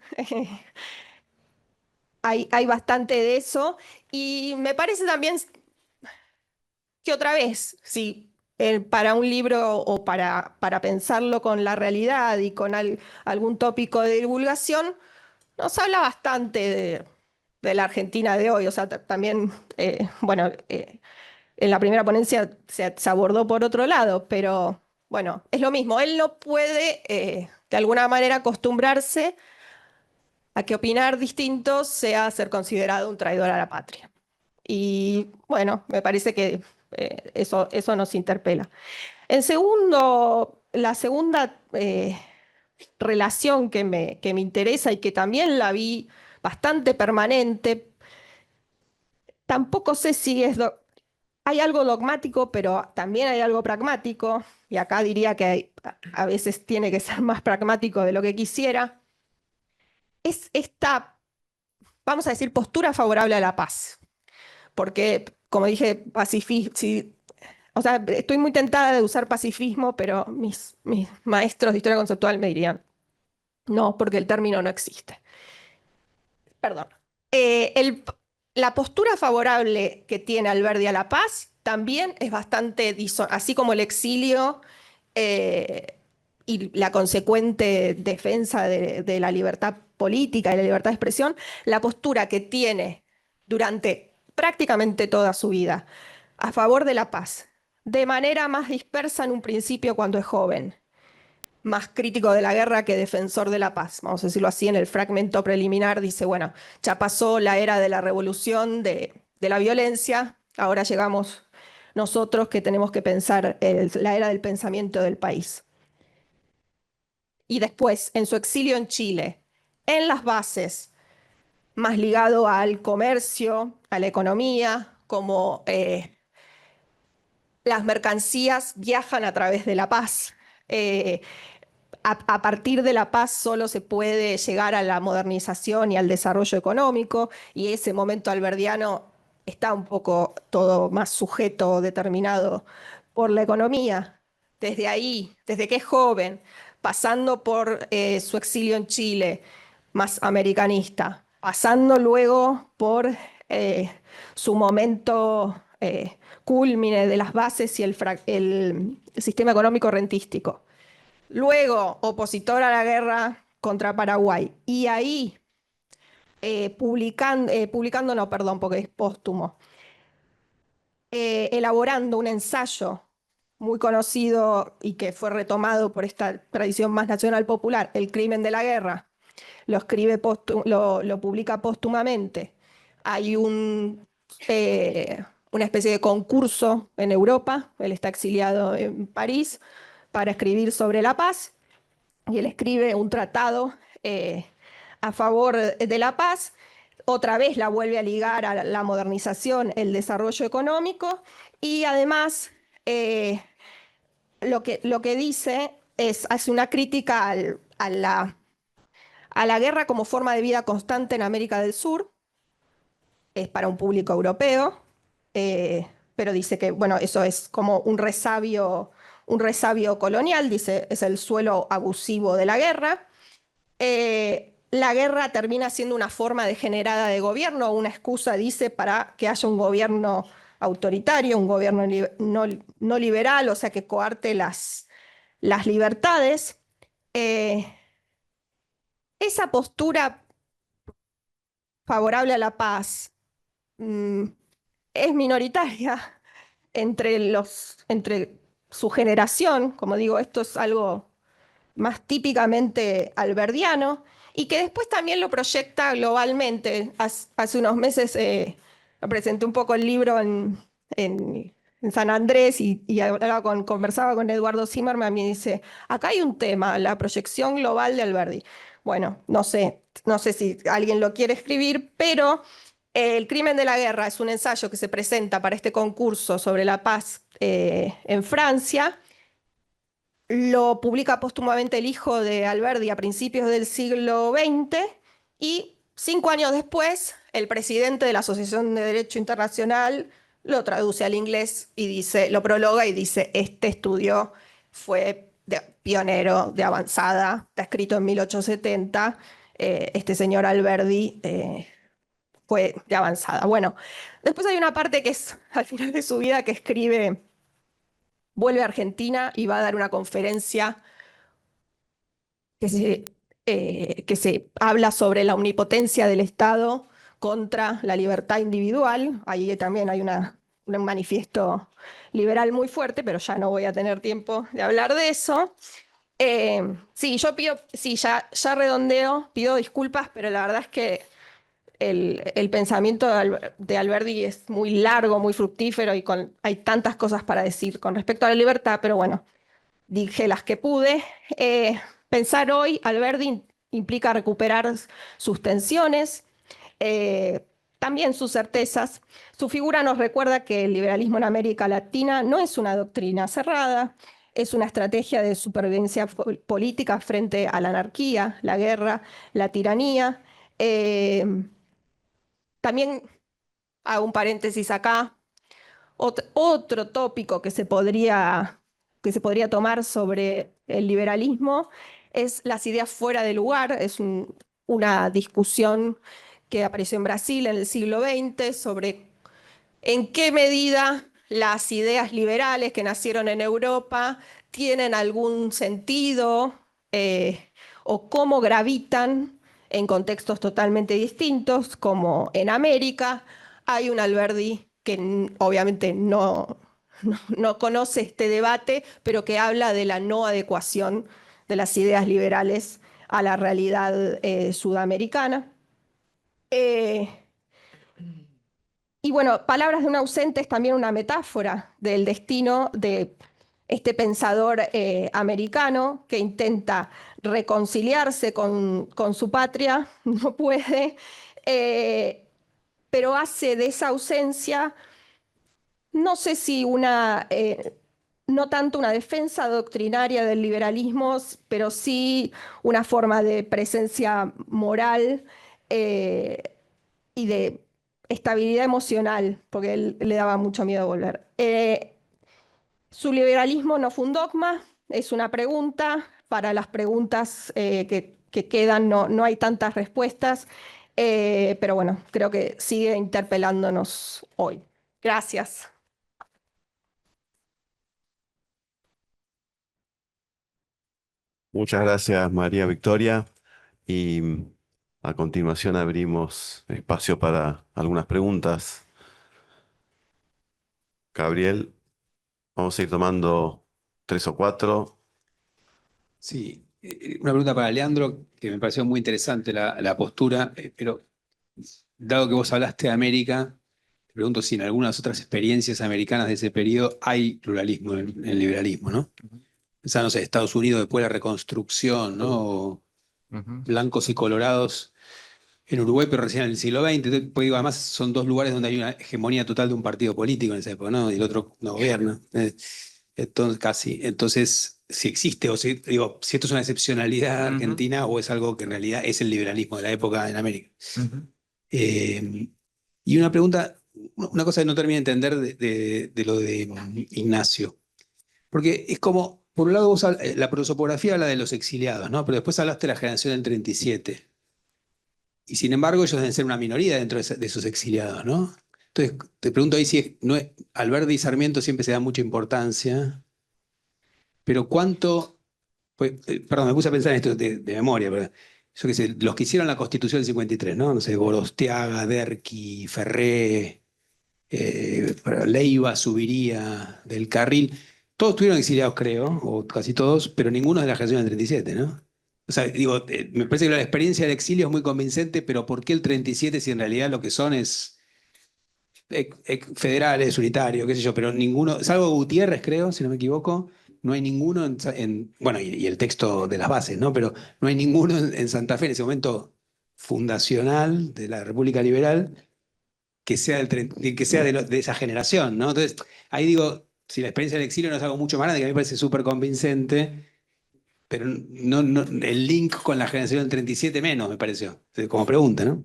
hay bastante de eso, y me parece también que otra vez, si para un libro o para pensarlo con la realidad y con algún tópico de divulgación, nos habla bastante de la Argentina de hoy. O sea, también, bueno, en la primera ponencia se abordó por otro lado, pero bueno, es lo mismo. Él no puede, de alguna manera, acostumbrarse a que opinar distinto sea ser considerado un traidor a la patria. Y bueno, me parece que eso nos interpela. En segundo, la segunda relación que me interesa y que también la vi bastante permanente, tampoco sé si hay algo dogmático, pero también hay algo pragmático, y acá diría que a veces tiene que ser más pragmático de lo que quisiera, es esta, vamos a decir, postura favorable a la paz. Porque, como dije, pacifismo, o sea, estoy muy tentada de usar pacifismo, pero mis maestros de historia conceptual me dirían, no, porque el término no existe. Perdón. La postura favorable que tiene Alberdi a la paz también es bastante, así como el exilio y la consecuente defensa de la libertad política y la libertad de expresión, la postura que tiene durante prácticamente toda su vida a favor de la paz, de manera más dispersa en un principio cuando es joven, más crítico de la guerra que defensor de la paz. Vamos a decirlo así, en el fragmento preliminar dice, bueno, ya pasó la era de la revolución, de la violencia, ahora llegamos nosotros que tenemos que pensar la era del pensamiento del país. Y después, en su exilio en Chile, en las bases, más ligado al comercio, a la economía, como las mercancías viajan a través de la paz. Eh, a partir de la paz solo se puede llegar a la modernización y al desarrollo económico, y ese momento alberdiano está un poco todo más sujeto, determinado por la economía. Desde ahí, desde que es joven, pasando por su exilio en Chile, más americanista, pasando luego por su momento cúlmine de las bases y el sistema económico rentístico. Luego, opositor a la guerra contra Paraguay. Y ahí, publicando, no, perdón, porque es póstumo, elaborando un ensayo muy conocido y que fue retomado por esta tradición más nacional popular, El crimen de la guerra. Lo publica póstumamente. Hay una especie de concurso en Europa, él está exiliado en París, para escribir sobre la paz, y él escribe un tratado a favor de la paz. Otra vez la vuelve a ligar a la modernización, el desarrollo económico, y además lo que dice hace una crítica a la guerra como forma de vida constante en América del Sur. Es para un público europeo, pero dice que, bueno, eso es como un resabio colonial, dice, es el suelo abusivo de la guerra. La guerra termina siendo una forma degenerada de gobierno, una excusa, dice, para que haya un gobierno autoritario, un gobierno no liberal, o sea, que coarte las libertades. Esa postura favorable a la paz mm, es minoritaria entre su generación. Como digo, esto es algo más típicamente alberdiano y que después también lo proyecta globalmente. Hace unos meses presenté un poco el libro en San Andrés y conversaba con Eduardo Zimmerman y me dice, acá hay un tema, la proyección global de Alberdi. Bueno, no sé si alguien lo quiere escribir, pero El crimen de la guerra es un ensayo que se presenta para este concurso sobre la paz en Francia. Lo publica póstumamente el hijo de Alberdi a principios del siglo XX y 5 años después el presidente de la Asociación de Derecho Internacional lo traduce al inglés y dice, lo prologa y dice, este estudio fue pionero de avanzada, está escrito en 1870, este señor Alberdi fue de avanzada. Bueno, después hay una parte que es al final de su vida que escribe, vuelve a Argentina y va a dar una conferencia que se habla sobre la omnipotencia del Estado contra la libertad individual. Ahí también hay un manifiesto liberal muy fuerte, pero ya no voy a tener tiempo de hablar de eso. Sí, yo pido, sí, ya redondeo, pido disculpas, pero la verdad es que el pensamiento de Alberdi es muy largo, muy fructífero y hay tantas cosas para decir con respecto a la libertad, pero bueno, dije las que pude. Pensar hoy, Alberdi implica recuperar sus tensiones, eh, también sus certezas. Su figura nos recuerda que el liberalismo en América Latina no es una doctrina cerrada, es una estrategia de supervivencia política frente a la anarquía, la guerra, la tiranía. Eh, También hago un paréntesis acá. Otro tópico que se podría tomar sobre el liberalismo es las ideas fuera de lugar. Es una discusión que apareció en Brasil en el siglo XX sobre en qué medida las ideas liberales que nacieron en Europa tienen algún sentido o cómo gravitan en contextos totalmente distintos, como en América. Hay un Alberdi que obviamente no conoce este debate, pero que habla de la no adecuación de las ideas liberales a la realidad sudamericana. Eh, y bueno, Palabras de un ausente es también una metáfora del destino de este pensador americano que intenta reconciliarse con su patria, no puede, eh, pero hace de esa ausencia, no sé si no tanto una defensa doctrinaria del liberalismo, pero sí una forma de presencia moral eh, y de estabilidad emocional, porque él le daba mucho miedo volver. Su liberalismo no fue un dogma, es una pregunta. Para las preguntas que quedan no hay tantas respuestas, pero bueno, creo que sigue interpelándonos hoy. Gracias. Muchas gracias, María Victoria. Y a continuación abrimos espacio para algunas preguntas. Gabriel, vamos a ir tomando 3 o 4. Sí, una pregunta para Leandro, que me pareció muy interesante la postura, pero dado que vos hablaste de América, te pregunto si en algunas otras experiencias americanas de ese periodo hay pluralismo en el liberalismo, ¿no? O sea, no sé, Estados Unidos después de la reconstrucción, ¿no? O Ujú. blancos y colorados en Uruguay, pero recién en el siglo XX. Entonces, pues, digo, además son dos lugares donde hay una hegemonía total de un partido político en esa época, ¿no? Y el otro no gobierna. Entonces, casi. Entonces, si existe, o si, digo, si esto es una excepcionalidad Ujú. argentina o es algo que en realidad es el liberalismo de la época en América. Ujú. Y una pregunta, una cosa que no termino de entender de lo de Ignacio. Porque es como, por un lado, la prosopografía habla de los exiliados, ¿no? Pero después hablaste de la generación del 37. Y sin embargo, ellos deben ser una minoría dentro de esos exiliados, ¿no? Entonces, te pregunto ahí si no es, Alberdi y Sarmiento siempre se da mucha importancia, pero cuánto, pues, perdón, me puse a pensar en esto de memoria, pero yo qué sé, los que hicieron la Constitución del 53, ¿no? No sé, Gorostiaga, Derqui, Ferré, Leiva subiría del Carril. todos estuvieron exiliados, creo, o casi todos, pero ninguno es de la generación del 37, ¿no? O sea, digo, me parece que la experiencia del exilio es muy convincente, pero ¿por qué el 37 si en realidad lo que son es federales, unitarios, qué sé yo? Pero ninguno, salvo Gutiérrez, creo, si no me equivoco, no hay ninguno bueno, y el texto de las bases, ¿no? Pero no hay ninguno en Santa Fe en ese momento fundacional de la República Liberal que sea, que sea de esa generación, ¿no? Entonces, ahí digo, si la experiencia del exilio no es algo mucho más grande, que a mí me parece súper convincente, pero el link con la generación del 37 menos, me pareció, como pregunta, ¿no?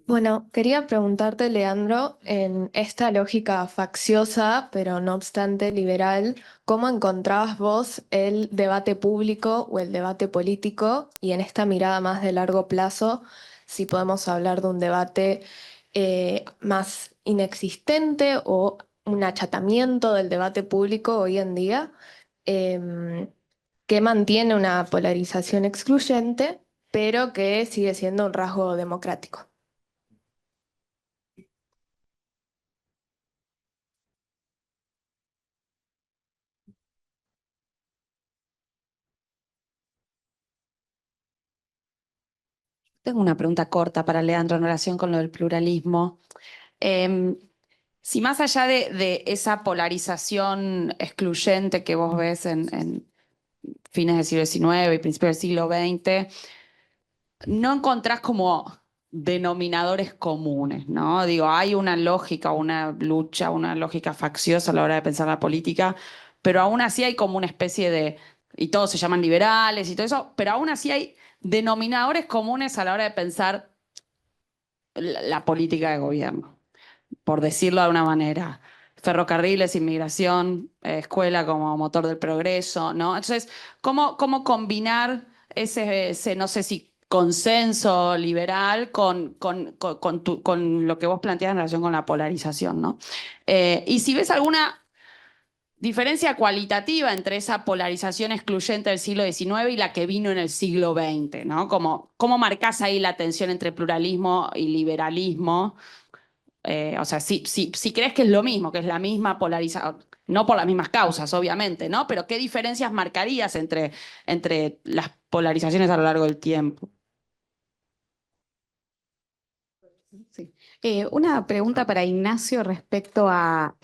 Bueno, quería preguntarte, Leandro, en esta lógica facciosa, pero no obstante liberal, ¿cómo encontrabas vos el debate público o el debate político? Y en esta mirada más de largo plazo, si podemos hablar de un debate más inexistente o un achatamiento del debate público hoy en día, em, que mantiene una polarización excluyente, pero que sigue siendo un rasgo democrático. Tengo una pregunta corta para Leandro en relación con lo del pluralismo. Em, si más allá de esa polarización excluyente que vos ves en fines del siglo XIX y principios del siglo XX, no encontrás como denominadores comunes, ¿no? Digo, hay una lógica, una lucha, una lógica facciosa a la hora de pensar la política, pero aún así hay como una especie de, y todos se llaman liberales y todo eso, pero aún así hay denominadores comunes a la hora de pensar la política de gobierno, por decirlo de una manera. Ferrocarriles, inmigración, escuela como motor del progreso, ¿no? Entonces, ¿cómo combinar no sé si consenso liberal con lo que vos planteás en relación con la polarización, ¿no? Y si ves alguna diferencia cualitativa entre esa polarización excluyente del siglo XIX y la que vino en el siglo XX, ¿no? ¿Cómo marcás ahí la tensión entre pluralismo y liberalismo? O sea, si crees que es lo mismo, que es la misma polarización, no por las mismas causas, obviamente, ¿no? Pero ¿qué diferencias marcarías entre las polarizaciones a lo largo del tiempo? Sí. Una pregunta para Ignacio respecto a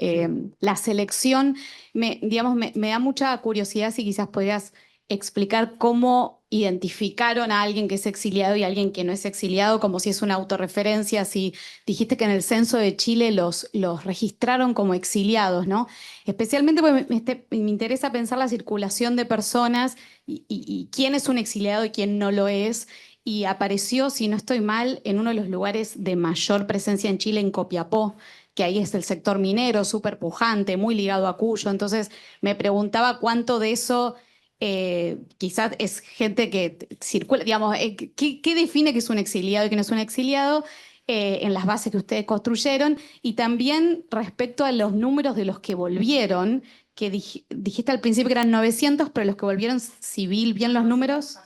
la selección. Me da mucha curiosidad si quizás podrías explicar cómo identificaron a alguien que es exiliado y a alguien que no es exiliado, como si es una autorreferencia, si dijiste que en el censo de Chile los registraron como exiliados, ¿no? Especialmente porque me interesa pensar la circulación de personas y quién es un exiliado y quién no lo es y apareció, si no estoy mal, en uno de los lugares de mayor presencia en Chile, en Copiapó, que ahí es el sector minero, súper pujante, muy ligado a Cuyo. Entonces me preguntaba cuánto de eso quizás es gente que circula, digamos, ¿qué define que es un exiliado y que no es un exiliado? En las bases que ustedes construyeron y también respecto a los números de los que volvieron, que dijiste al principio que eran 900, pero los que volvieron civil, ¿bien los números?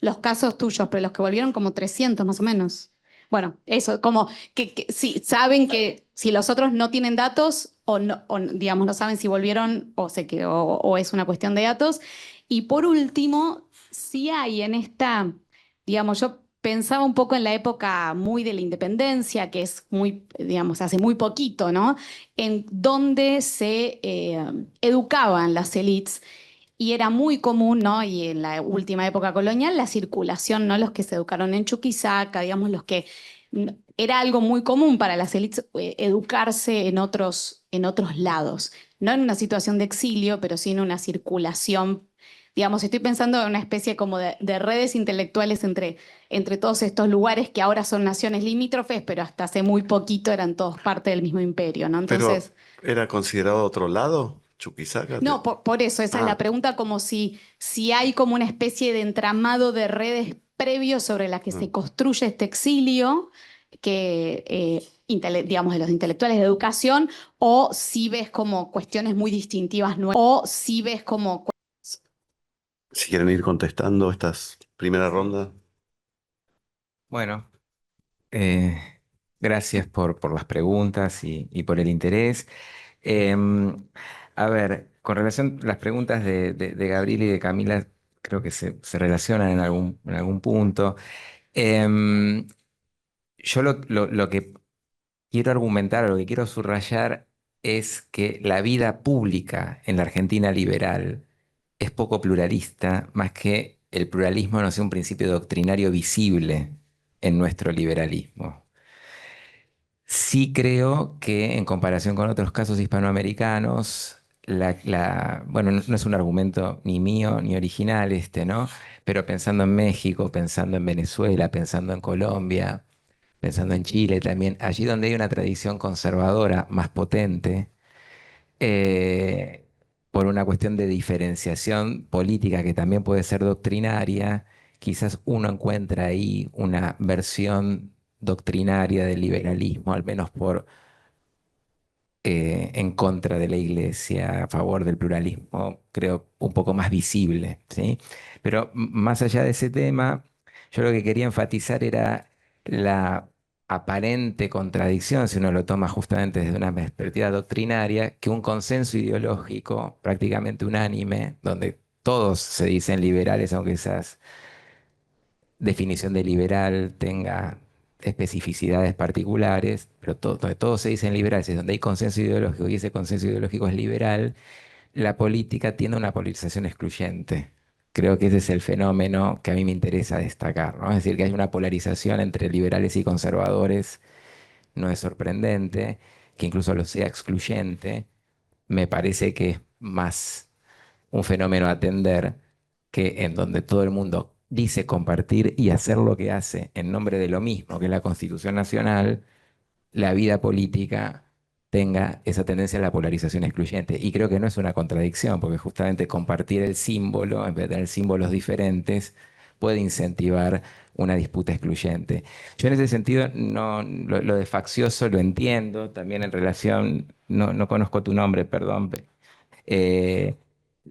Los casos tuyos, pero los que volvieron como 300 más o menos. Bueno, eso, como que si saben que si los otros no tienen datos o, no, o, digamos, no saben si volvieron o se quedó o es una cuestión de datos. Y por último, sí hay en esta, digamos, yo pensaba un poco en la época muy de la independencia, que es muy, digamos, hace muy poquito, ¿no? En donde se educaban las élites y era muy común, ¿no? Y en la última época colonial, la circulación, ¿no? Los que se educaron en Chuquisaca, digamos, los que era algo muy común para las élites educarse en otros lados. No en una situación de exilio, pero sí en una circulación. Digamos, estoy pensando en una especie como de redes intelectuales entre todos estos lugares que ahora son naciones limítrofes, pero hasta hace muy poquito eran todos parte del mismo imperio, ¿no? Entonces. Pero, ¿era considerado otro lado? Chuquisaca. No, por eso, esa es la pregunta, como si hay como una especie de entramado de redes previos sobre las que se construye este exilio, que, digamos, de los intelectuales de educación, o si ves como cuestiones muy distintivas nuevas, o si ves como. Si quieren ir contestando estas primera ronda. Bueno, eh, gracias por las preguntas y por el interés. Em, a ver, con relación a las preguntas de Gabriel y de Camila, creo que se relacionan en algún punto. Em, yo lo que quiero argumentar, lo que quiero subrayar es que la vida pública en la Argentina liberal es poco pluralista, más que el pluralismo no sea un principio doctrinario visible en nuestro liberalismo. Sí creo que en comparación con otros casos hispanoamericanos, bueno, no es un argumento ni mío ni original este, ¿no? Pero pensando en México, pensando en Venezuela, pensando en Colombia, pensando en Chile también, allí donde hay una tradición conservadora más potente, eh, por una cuestión de diferenciación política que también puede ser doctrinaria, quizás uno encuentra ahí una versión doctrinaria del liberalismo, al menos en contra de la iglesia, a favor del pluralismo, creo un poco más visible, ¿sí? Pero más allá de ese tema, yo lo que quería enfatizar era la aparente contradicción, si uno lo toma justamente desde una perspectiva doctrinaria, que un consenso ideológico prácticamente unánime, donde todos se dicen liberales, aunque esas definición de liberal tenga especificidades particulares, pero donde todos se dicen liberales, es donde hay consenso ideológico y ese consenso ideológico es liberal, la política tiene una polarización excluyente. Creo que ese es el fenómeno que a mí me interesa destacar, ¿no? Es decir, que hay una polarización entre liberales y conservadores, no es sorprendente, que incluso lo sea excluyente, me parece que es más un fenómeno a atender que en donde todo el mundo dice compartir y hacer lo que hace en nombre de lo mismo que la Constitución Nacional, la vida política tenga esa tendencia a la polarización excluyente. Y creo que no es una contradicción, porque justamente compartir el símbolo, en vez de tener símbolos diferentes, puede incentivar una disputa excluyente. Yo en ese sentido, no, lo de faccioso lo entiendo, también en relación, no conozco tu nombre, perdón, eh,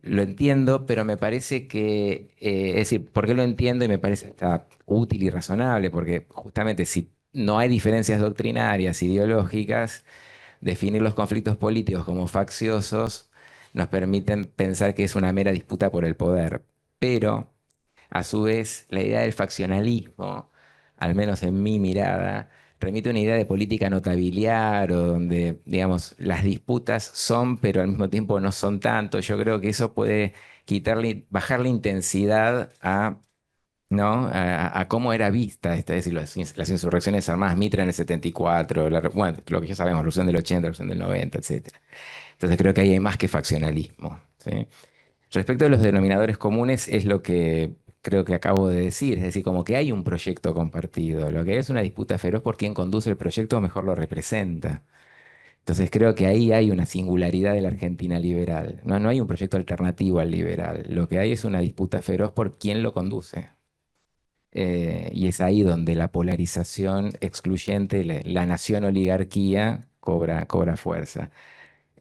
lo entiendo, pero me parece que, es decir, ¿por qué lo entiendo? Y me parece hasta útil y razonable, porque justamente si no hay diferencias doctrinarias, ideológicas, definir los conflictos políticos como facciosos nos permiten pensar que es una mera disputa por el poder. Pero, a su vez, la idea del faccionalismo, al menos en mi mirada, remite a una idea de política notabiliar o donde, digamos, las disputas son, pero al mismo tiempo no son tanto. Yo creo que eso puede bajar la intensidad ¿no? A cómo era vista, es decir, las insurrecciones armadas Mitra en el 74, bueno, lo que ya sabemos, Revolución del 80, Revolución del 90, etcétera. Entonces creo que ahí hay más que faccionalismo, ¿sí? Respecto a los denominadores comunes, es lo que creo que acabo de decir, es decir, como que hay un proyecto compartido, lo que es una disputa feroz por quién conduce el proyecto o mejor lo representa. Entonces creo que ahí hay una singularidad de la Argentina liberal, no, no hay un proyecto alternativo al liberal, lo que hay es una disputa feroz por quién lo conduce. Y es ahí donde la polarización excluyente, la nación-oligarquía, cobra fuerza.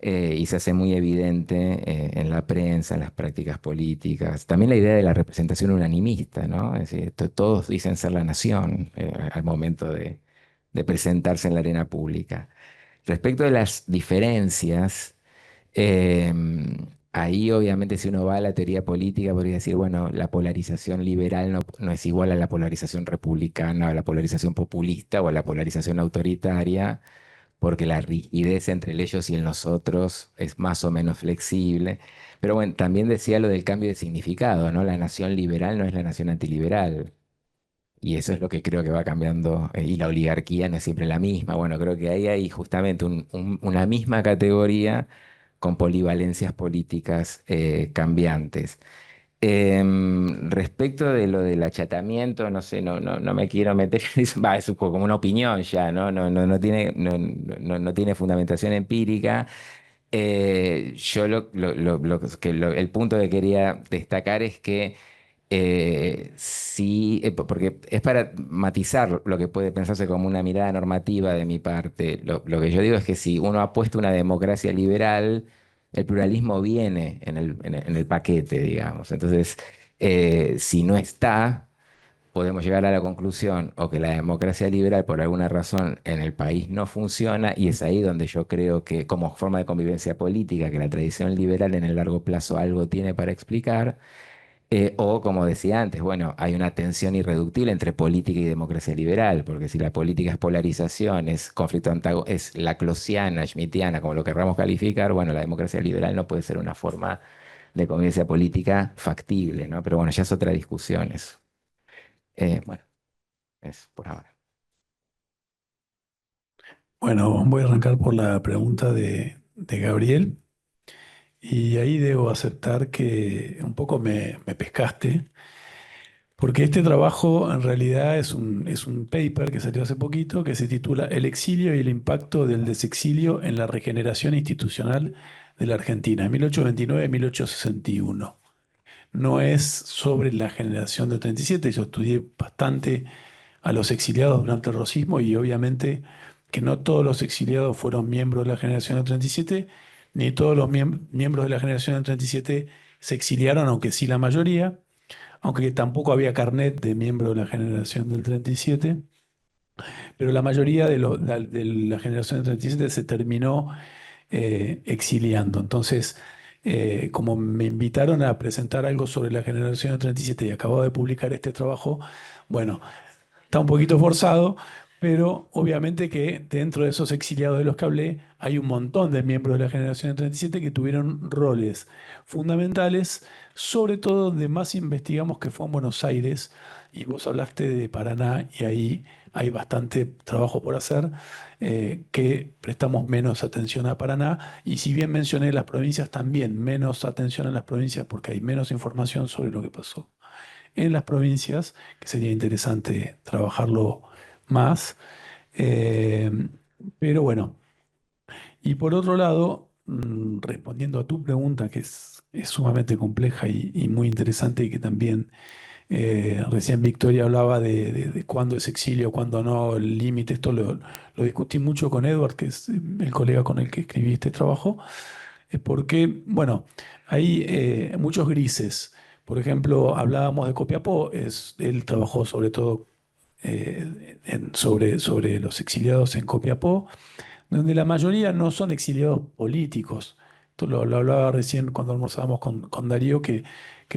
Y se hace muy evidente en la prensa, en las prácticas políticas. También la idea de la representación unanimista, ¿no? Es decir, todos dicen ser la nación al momento de presentarse en la arena pública. Respecto de las diferencias, eh, ahí obviamente si uno va a la teoría política podría decir, bueno, la polarización liberal no es igual a la polarización republicana, a la polarización populista o a la polarización autoritaria, porque la rigidez entre el ellos y el nosotros es más o menos flexible. Pero bueno, también decía lo del cambio de significado, ¿no? La nación liberal no es la nación antiliberal. Y eso es lo que creo que va cambiando, y la oligarquía no es siempre la misma. Bueno, creo que ahí hay justamente una misma categoría con polivalencias políticas cambiantes. Respecto de lo del achatamiento, no sé, no me quiero meter, es como una opinión ya, ¿no? No tiene fundamentación empírica. Yo el punto que quería destacar es que sí, porque es para matizar lo que puede pensarse como una mirada normativa de mi parte. Lo que yo digo es que si uno apuesta a una democracia liberal, el pluralismo viene en el paquete, digamos. Entonces, si no está, podemos llegar a la conclusión o que la democracia liberal por alguna razón en el país no funciona, y es ahí donde yo creo que como forma de convivencia política que la tradición liberal en el largo plazo algo tiene para explicar. O como decía antes, bueno, hay una tensión irreductible entre política y democracia liberal, porque si la política es polarización, es conflicto es laclosiana, schmittiana, como lo querramos calificar, bueno, la democracia liberal no puede ser una forma de convivencia política factible, ¿no? Pero bueno, ya es otra discusión eso. Bueno, es por ahora. Bueno, voy a arrancar por la pregunta de Gabriel. Y ahí debo aceptar que un poco me pescaste, porque este trabajo en realidad es un paper que salió hace poquito que se titula El exilio y el impacto del desexilio en la regeneración institucional de la Argentina, 1829-1861. No es sobre la generación del 37, yo estudié bastante a los exiliados durante el rosismo y obviamente que no todos los exiliados fueron miembros de la generación del 37, ni todos los miembros de la generación del 37 se exiliaron, aunque sí la mayoría, aunque tampoco había carnet de miembro de la generación del 37, pero la mayoría de la generación del 37 se terminó exiliando. Entonces, como me invitaron a presentar algo sobre la generación del 37 y acabo de publicar este trabajo, bueno, está un poquito forzado, pero obviamente que dentro de esos exiliados de los que hablé hay un montón de miembros de la generación del 37 que tuvieron roles fundamentales, sobre todo donde más investigamos que fue en Buenos Aires, y vos hablaste de Paraná y ahí hay bastante trabajo por hacer, que prestamos menos atención a Paraná, y si bien mencioné las provincias, también menos atención a las provincias porque hay menos información sobre lo que pasó en las provincias, que sería interesante trabajarlo más. Eh, pero bueno, y por otro lado, respondiendo a tu pregunta, que es sumamente compleja y muy interesante, y que también recién Victoria hablaba de cuándo es exilio, cuándo no, el límite, esto lo discutí mucho con Edward, que es el colega con el que escribí este trabajo, porque, bueno, hay muchos grises. Por ejemplo, hablábamos de Copiapó, él trabajó sobre todo sobre los exiliados en Copiapó, donde la mayoría no son exiliados políticos. Esto lo hablaba recién cuando almorzábamos con Darío, que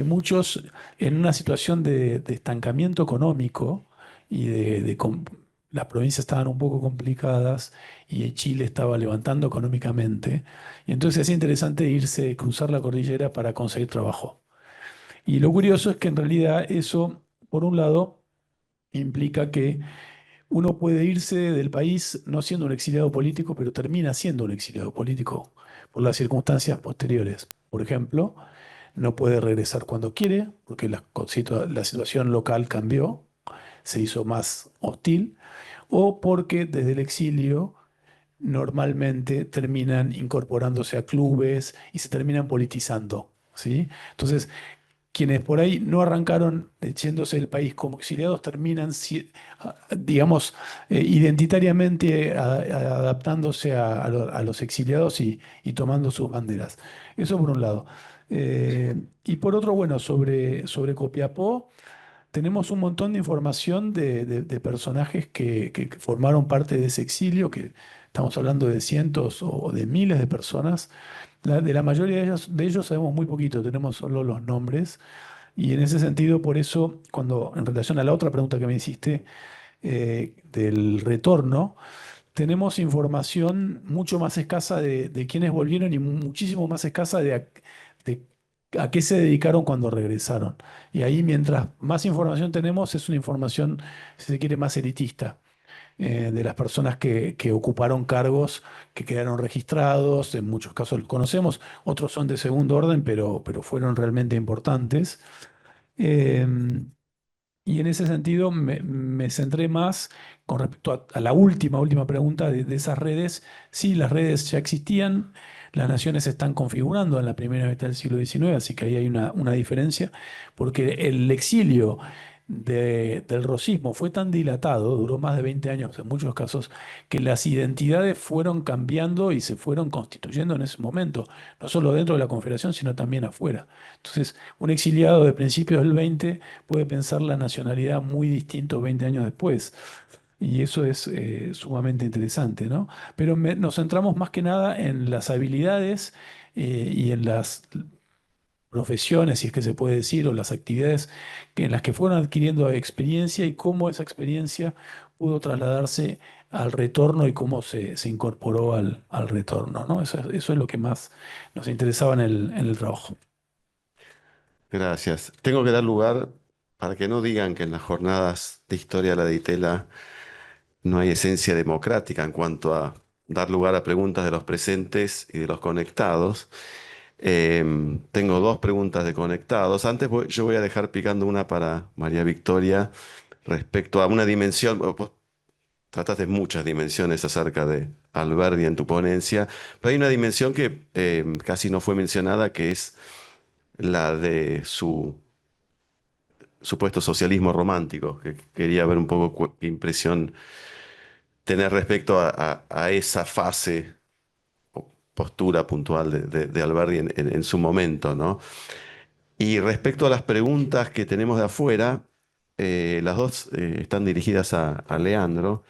muchos en una situación de estancamiento económico y las provincias estaban un poco complicadas y Chile estaba levantando económicamente. Y entonces es interesante irse, cruzar la cordillera para conseguir trabajo. Y lo curioso es que en realidad eso, por un lado, implica que uno puede irse del país no siendo un exiliado político, pero termina siendo un exiliado político por las circunstancias posteriores. Por ejemplo, no puede regresar cuando quiere, porque la situación local cambió, se hizo más hostil, o porque desde el exilio normalmente terminan incorporándose a clubes y se terminan politizando, ¿sí? Entonces, quienes por ahí no arrancaron yéndose del país como exiliados terminan, digamos, identitariamente adaptándose a los exiliados y tomando sus banderas. Eso por un lado. Y por otro, bueno, sobre Copiapó, tenemos un montón de información de personajes que formaron parte de ese exilio, que estamos hablando de cientos o de miles de personas. De la mayoría de ellos sabemos muy poquito, tenemos solo los nombres. Y en ese sentido, por eso, cuando en relación a la otra pregunta que me hiciste del retorno, tenemos información mucho más escasa de quienes volvieron y muchísimo más escasa de a qué se dedicaron cuando regresaron. Y ahí, mientras más información tenemos, es una información, si se quiere, más elitista, de las personas que ocuparon cargos que quedaron registrados, en muchos casos los conocemos, otros son de segundo orden, pero fueron realmente importantes. Eh, y en ese sentido me centré más con respecto a la última pregunta de esas redes. Sí, las redes ya existían, las naciones se están configurando en la primera mitad del siglo XIX, así que ahí hay una diferencia, porque el exilio del rosismo fue tan dilatado, duró más de 20 años en muchos casos, que las identidades fueron cambiando y se fueron constituyendo en ese momento, no solo dentro de la Confederación, sino también afuera. Entonces, un exiliado de principios del 20 puede pensar la nacionalidad muy distinto 20 años después. Y eso es sumamente interesante, ¿no? Pero nos centramos más que nada en las habilidades y en las profesiones, si es que se puede decir, o las actividades en las que fueron adquiriendo experiencia y cómo esa experiencia pudo trasladarse al retorno y cómo se incorporó al retorno, ¿no? Eso es lo que más nos interesaba en el trabajo. Gracias. Tengo que dar lugar para que no digan que en las jornadas de historia de la Ditela no hay esencia democrática en cuanto a dar lugar a preguntas de los presentes y de los conectados. Tengo dos preguntas de conectados. Antes yo voy a dejar picando una para María Victoria respecto a una dimensión. Vos trataste muchas dimensiones acerca de Alberdi en tu ponencia, pero hay una dimensión que casi no fue mencionada, que es la de su supuesto socialismo romántico, que quería ver un poco qué impresión tener respecto a esa fase o postura puntual de Alberdi en su momento, ¿no? Y respecto a las preguntas que tenemos de afuera, las dos están dirigidas a Leandro.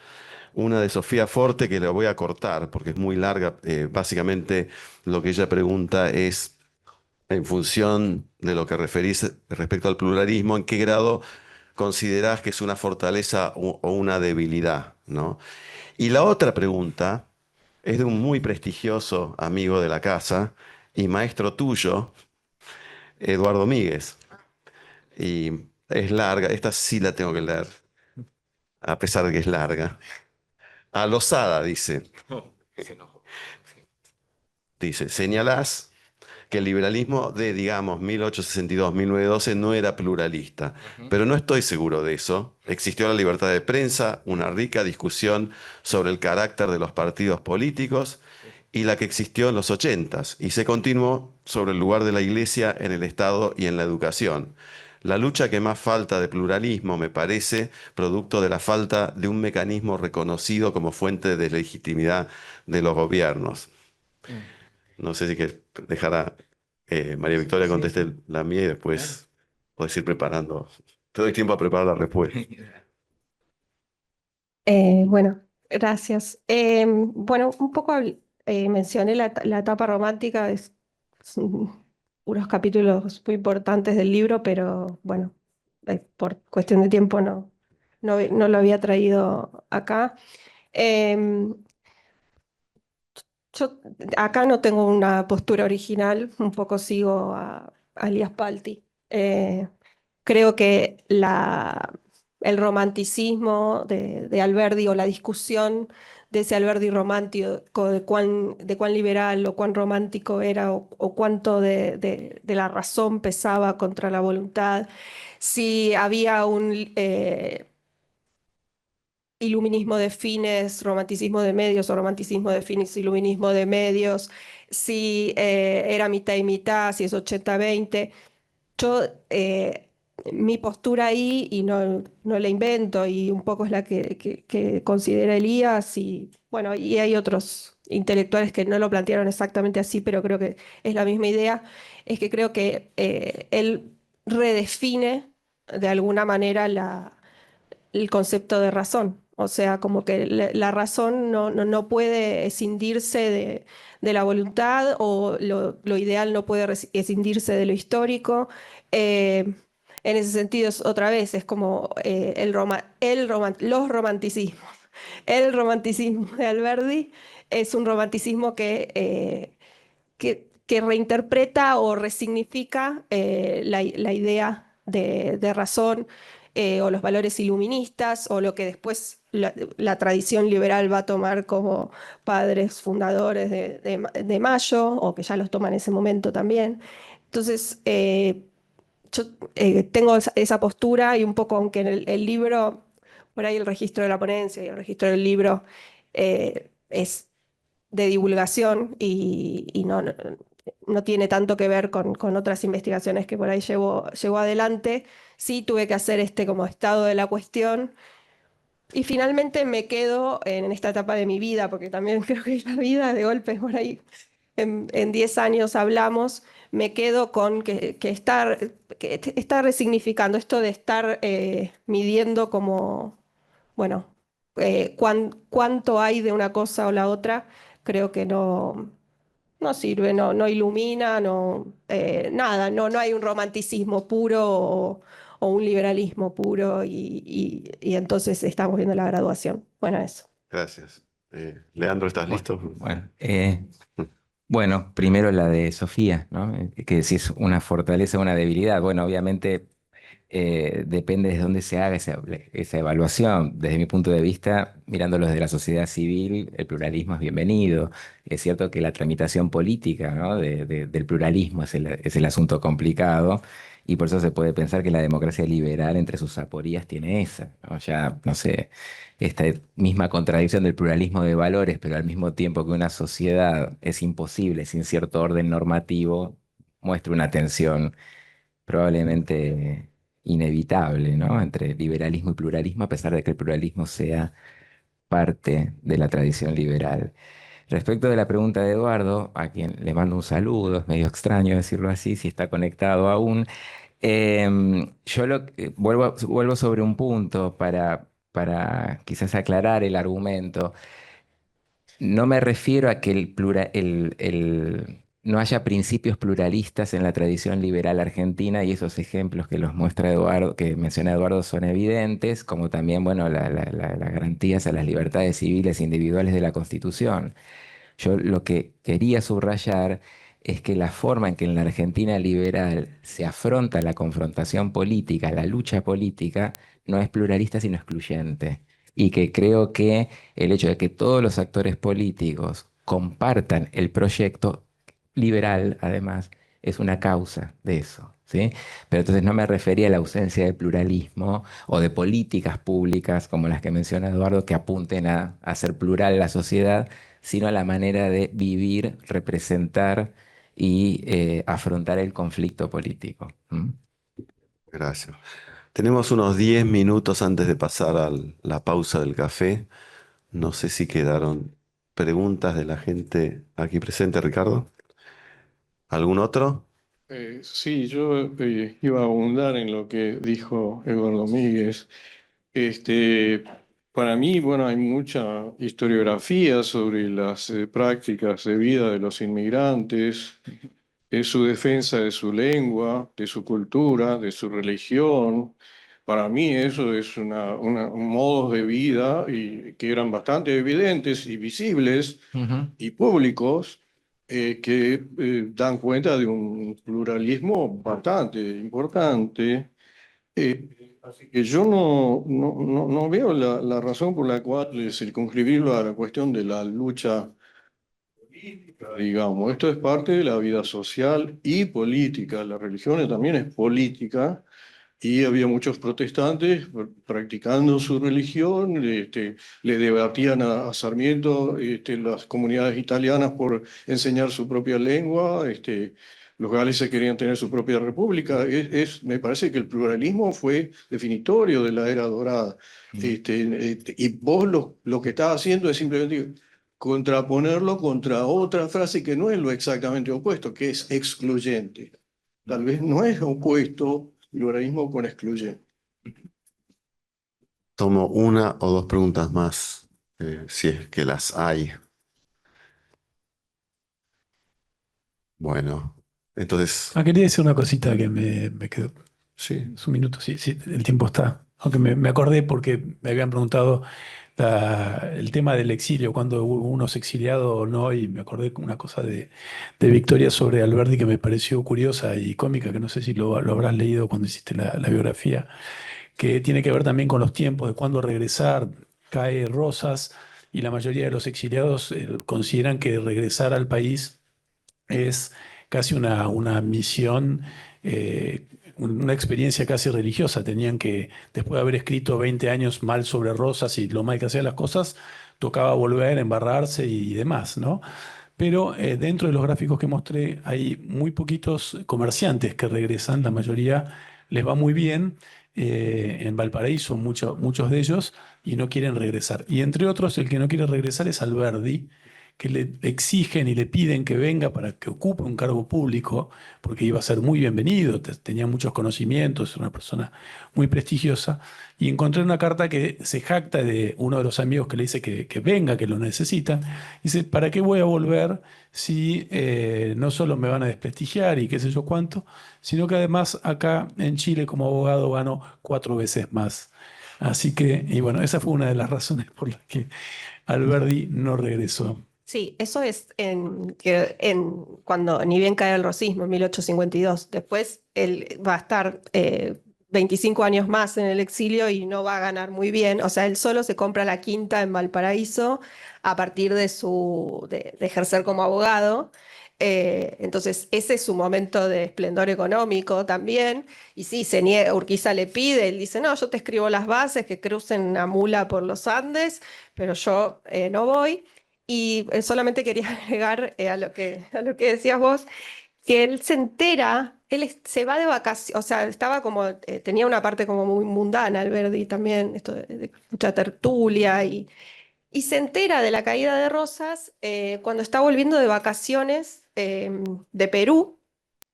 Una de Sofía Forte, que la voy a cortar porque es muy larga. Básicamente lo que ella pregunta es, en función de lo que referís respecto al pluralismo, ¿en qué grado considerás que es una fortaleza o una debilidad, ¿no? Y la otra pregunta es de un muy prestigioso amigo de la casa y maestro tuyo, Eduardo Míguez. Y es larga, esta sí la tengo que leer, a pesar de que es larga. A Losada dice, señalás que el liberalismo de, digamos, 1862-1912 no era pluralista, pero no estoy seguro de eso. Existió la libertad de prensa, una rica discusión sobre el carácter de los partidos políticos y la que existió en los 80s, y se continuó sobre el lugar de la Iglesia en el Estado y en la educación. La lucha que más falta de pluralismo, me parece, producto de la falta de un mecanismo reconocido como fuente de legitimidad de los gobiernos. No sé si que dejar María Victoria conteste la mía y después puedes ir preparando. Te doy tiempo a preparar la respuesta. Bueno, gracias. Bueno, un poco mencioné la etapa romántica, son unos capítulos muy importantes del libro, pero bueno, por cuestión de tiempo no lo había traído acá. Em, yo acá no tengo una postura original, un poco sigo a Elias Palti. Creo que el romanticismo de Alberdi o la discusión de ese Alberdi romántico, de cuán liberal o cuán romántico era o cuánto de la razón pesaba contra la voluntad, si había un iluminismo de fines, romanticismo de medios o romanticismo de fines, iluminismo de medios, si era mitad y mitad, si es 80-20. Yo, mi postura ahí, y no la invento, y un poco es la que considera Elías, y bueno, y hay otros intelectuales que no lo plantearon exactamente así, pero creo que es la misma idea, es que creo que él redefine de alguna manera el concepto de razón. O sea, como que la razón no puede escindirse de la voluntad, o lo ideal no puede escindirse de lo histórico. Eh, en ese sentido, otra vez, es como los romanticismos. El romanticismo de Alberdi es un romanticismo que reinterpreta o resignifica la idea de razón, o los valores iluministas, o lo que después la tradición liberal va a tomar como padres fundadores de Mayo, o que ya los toma en ese momento también. Entonces, yo tengo esa postura, y un poco, aunque en el libro, por ahí el registro de la ponencia y el registro del libro es de divulgación, y no tiene tanto que ver con otras investigaciones que por ahí llevo adelante. Sí tuve que hacer este como estado de la cuestión. Y finalmente me quedo en esta etapa de mi vida, porque también creo que la vida de golpe por ahí en 10 años hablamos, me quedo con que está resignificando esto de estar midiendo como, bueno, cuánto hay de una cosa o la otra, creo que no sirve, no ilumina, nada, no hay un romanticismo puro o un liberalismo puro y entonces estamos viendo la graduación. Bueno, eso. Gracias. Leandro, ¿estás listo? Bueno, bueno, primero la de Sofía, ¿no? Que si es una fortaleza o una debilidad. Bueno, obviamente depende de dónde se haga esa evaluación. Desde mi punto de vista, mirándolo desde la sociedad civil, el pluralismo es bienvenido. Es cierto que la tramitación política, ¿no? Del pluralismo es el asunto complicado y por eso se puede pensar que la democracia liberal entre sus aporías tiene esa, ¿no? Ya, no sé, esta misma contradicción del pluralismo de valores, pero al mismo tiempo que una sociedad es imposible sin cierto orden normativo, muestra una tensión probablemente inevitable, ¿no? Entre liberalismo y pluralismo, a pesar de que el pluralismo sea parte de la tradición liberal. Respecto de la pregunta de Eduardo, a quien le mando un saludo, es medio extraño decirlo así, si está conectado aún, yo vuelvo sobre un punto para quizás aclarar el argumento. No me refiero a que no haya principios pluralistas en la tradición liberal argentina y esos ejemplos que los muestra Eduardo, que menciona Eduardo son evidentes, como también, bueno, las garantías a las libertades civiles e individuales de la Constitución. Yo lo que quería subrayar es que la forma en que en la Argentina liberal se afronta la confrontación política, la lucha política, no es pluralista sino excluyente. Y que creo que el hecho de que todos los actores políticos compartan el proyecto liberal, además, es una causa de eso, ¿sí? Pero entonces no me refería a la ausencia de pluralismo o de políticas públicas como las que menciona Eduardo que apunten a hacer plural la sociedad, sino a la manera de vivir, representar y afrontar el conflicto político. ¿Mm? Gracias. Tenemos unos 10 minutos antes de pasar a la pausa del café. No sé si quedaron preguntas de la gente aquí presente, Ricardo. ¿Algún otro? Sí, yo iba a abundar en lo que dijo Eduardo Míguez. Este, para mí, bueno, hay mucha historiografía sobre las prácticas de vida de los inmigrantes, su defensa de su lengua, de su cultura, de su religión. Para mí eso es un modo de vida y que eran bastante evidentes y visibles Ujú. y públicos que dan cuenta de un pluralismo bastante importante. Así que yo no veo la razón por la cual circunscribirlo a la cuestión de la lucha política, digamos. Esto es parte de la vida social y política. La religión también es política y había muchos protestantes practicando su religión, le debatían a Sarmiento las comunidades italianas por enseñar su propia lengua, los galeses querían tener su propia república. Me parece que el pluralismo fue definitorio de la era dorada. Y vos lo que estás haciendo es simplemente contraponerlo contra otra frase que no es lo exactamente opuesto, que es excluyente. Tal vez no es opuesto pluralismo con excluyente. Tomo una o dos preguntas más, si es que las hay. Bueno, entonces, Quería decir una cosita que me quedó. sí. Es un minuto, sí, sí, el tiempo está. Aunque me acordé porque me habían preguntado el tema del exilio, cuando uno es exiliado o no, y me acordé una cosa de Victoria sobre Alberdi que me pareció curiosa y cómica, que no sé si lo habrás leído cuando hiciste la biografía, que tiene que ver también con los tiempos de cuándo regresar. Cae Rosas y la mayoría de los exiliados consideran que regresar al país es casi una misión, una experiencia casi religiosa. Tenían que, después de haber escrito 20 años mal sobre Rosas y lo mal que hacían las cosas, tocaba volver a embarrarse y demás, ¿no? pero dentro de los gráficos que mostré hay muy poquitos comerciantes que regresan, la mayoría les va muy bien en Valparaíso, muchos de ellos, y no quieren regresar. Y entre otros, el que no quiere regresar es Alberdi, que le exigen y le piden que venga para que ocupe un cargo público, porque iba a ser muy bienvenido, tenía muchos conocimientos, era una persona muy prestigiosa. Y encontré una carta que se jacta de uno de los amigos que le dice que venga, que lo necesita. Dice, ¿para qué voy a volver si no solo me van a desprestigiar y qué sé yo cuánto, sino que además acá en Chile como abogado gano 4 veces más? Así que, y bueno, esa fue una de las razones por las que Alberdi no regresó. Sí, eso es cuando ni bien cae el rosismo, en 1852. Después él va a estar 25 años más en el exilio y no va a ganar muy bien. O sea, él solo se compra la quinta en Valparaíso a partir de ejercer como abogado. Entonces, ese es su momento de esplendor económico también. Y sí, Urquiza le pide, él dice, no, yo te escribo las bases, que crucen a mula por los Andes, pero yo no voy. Y solamente quería agregar a lo que decías vos, que él se entera, se va de vacaciones, o sea, estaba como, tenía una parte como muy mundana, Alberdi también, esto de mucha tertulia, y se entera de la caída de Rosas cuando está volviendo de vacaciones de Perú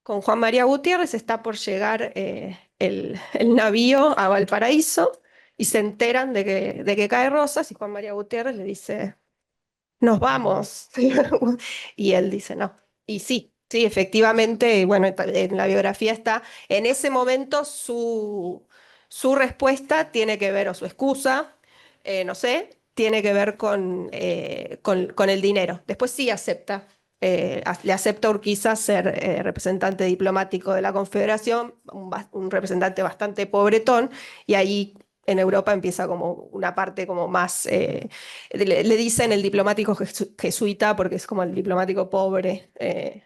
con Juan María Gutiérrez, está por llegar el navío a Valparaíso, y se enteran de que cae Rosas, y Juan María Gutiérrez le dice nos vamos. Y él dice, no. Y sí, sí, efectivamente, bueno, en la biografía está, en ese momento su respuesta tiene que ver, o su excusa, no sé, tiene que ver con el dinero. Después sí acepta, le acepta a Urquiza ser representante diplomático de la Confederación, un representante bastante pobretón, y ahí en Europa empieza como una parte como más, le dicen el diplomático jesuita porque es como el diplomático pobre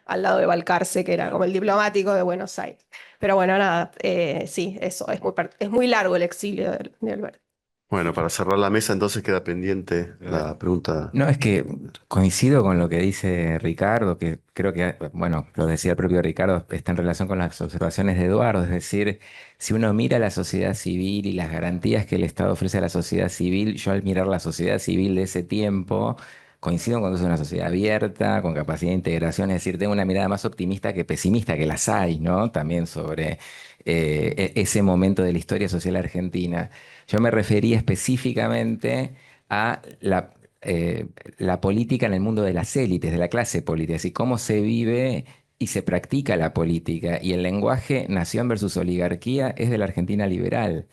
al lado de Balcarce, que era como el diplomático de Buenos Aires. Pero bueno, nada, sí, eso, es muy largo el exilio de Alberti. Bueno, para cerrar la mesa, entonces queda pendiente la pregunta. No, es que coincido con lo que dice Ricardo, que creo que, bueno, lo decía el propio Ricardo, está en relación con las observaciones de Eduardo, es decir, si uno mira la sociedad civil y las garantías que el Estado ofrece a la sociedad civil, yo al mirar la sociedad civil de ese tiempo, coincido con que es una sociedad abierta, con capacidad de integración, es decir, tengo una mirada más optimista que pesimista, que las hay, ¿no? También sobre ese momento de la historia social argentina. Yo me refería específicamente a la política en el mundo de las élites, de la clase política, así cómo se vive y se practica la política. Y el lenguaje nación versus oligarquía es de la Argentina liberal.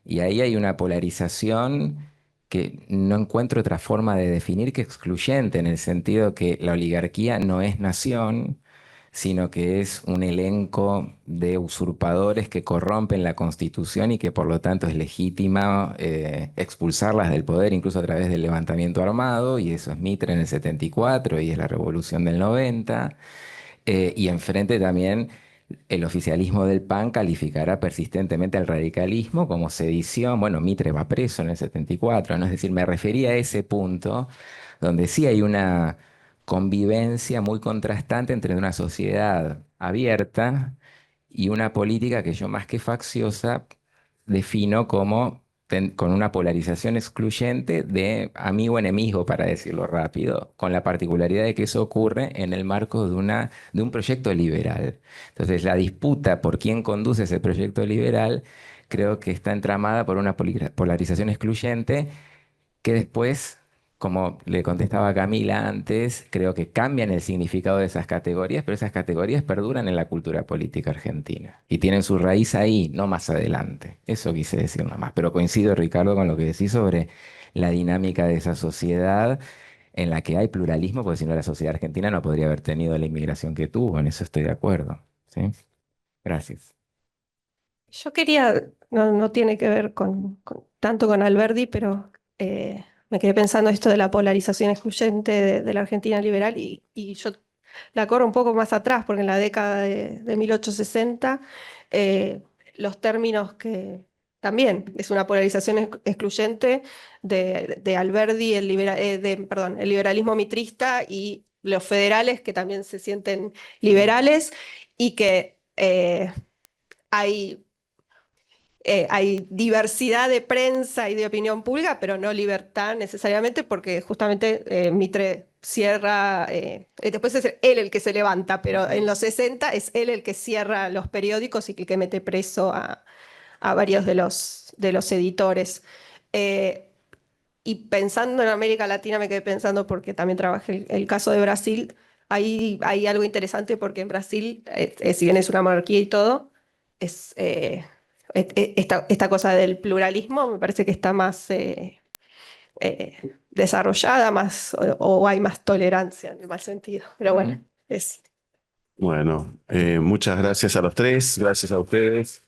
Y ahí hay una polarización que no encuentro otra forma de definir que excluyente, en el sentido que la oligarquía no es nación, sino que es un elenco de usurpadores que corrompen la Constitución y que por lo tanto es legítima expulsarlas del poder, incluso a través del levantamiento armado, y eso es Mitre en el 74 y es la Revolución del 90. Y enfrente también el oficialismo del PAN calificará persistentemente al radicalismo como sedición. Bueno, Mitre va preso en el 74, ¿no? Es decir, me refería a ese punto donde sí hay una convivencia muy contrastante entre una sociedad abierta y una política que yo más que facciosa defino como con una polarización excluyente de amigo-enemigo, para decirlo rápido, con la particularidad de que eso ocurre en el marco de un proyecto liberal. Entonces, la disputa por quién conduce ese proyecto liberal creo que está entramada por una polarización excluyente que después, como le contestaba a Camila antes, creo que cambian el significado de esas categorías, pero esas categorías perduran en la cultura política argentina y tienen su raíz ahí, no más adelante. Eso quise decir nada más, pero coincido, Ricardo, con lo que decís sobre la dinámica de esa sociedad en la que hay pluralismo, porque si no la sociedad argentina no podría haber tenido la inmigración que tuvo, en eso estoy de acuerdo. ¿Sí? Gracias. Yo quería, no tiene que ver tanto con Alberdi, pero me quedé pensando esto de la polarización excluyente de la Argentina liberal, y yo la corro un poco más atrás, porque en la década de 1860 eh, los términos que también es una polarización excluyente de Alberdi, perdón, el liberalismo mitrista y los federales que también se sienten liberales y que hay diversidad de prensa y de opinión pública, pero no libertad necesariamente, porque justamente Mitre cierra, después es él el que se levanta, pero en los 60 es él el que cierra los periódicos y el que mete preso a varios de los editores. Y pensando en América Latina me quedé pensando, porque también trabajé el caso de Brasil, hay algo interesante porque en Brasil, si bien es una monarquía y todo, es, esta cosa del pluralismo me parece que está más desarrollada, o hay más tolerancia en el mal sentido. Pero bueno, es... Bueno, muchas gracias a los tres, gracias a ustedes.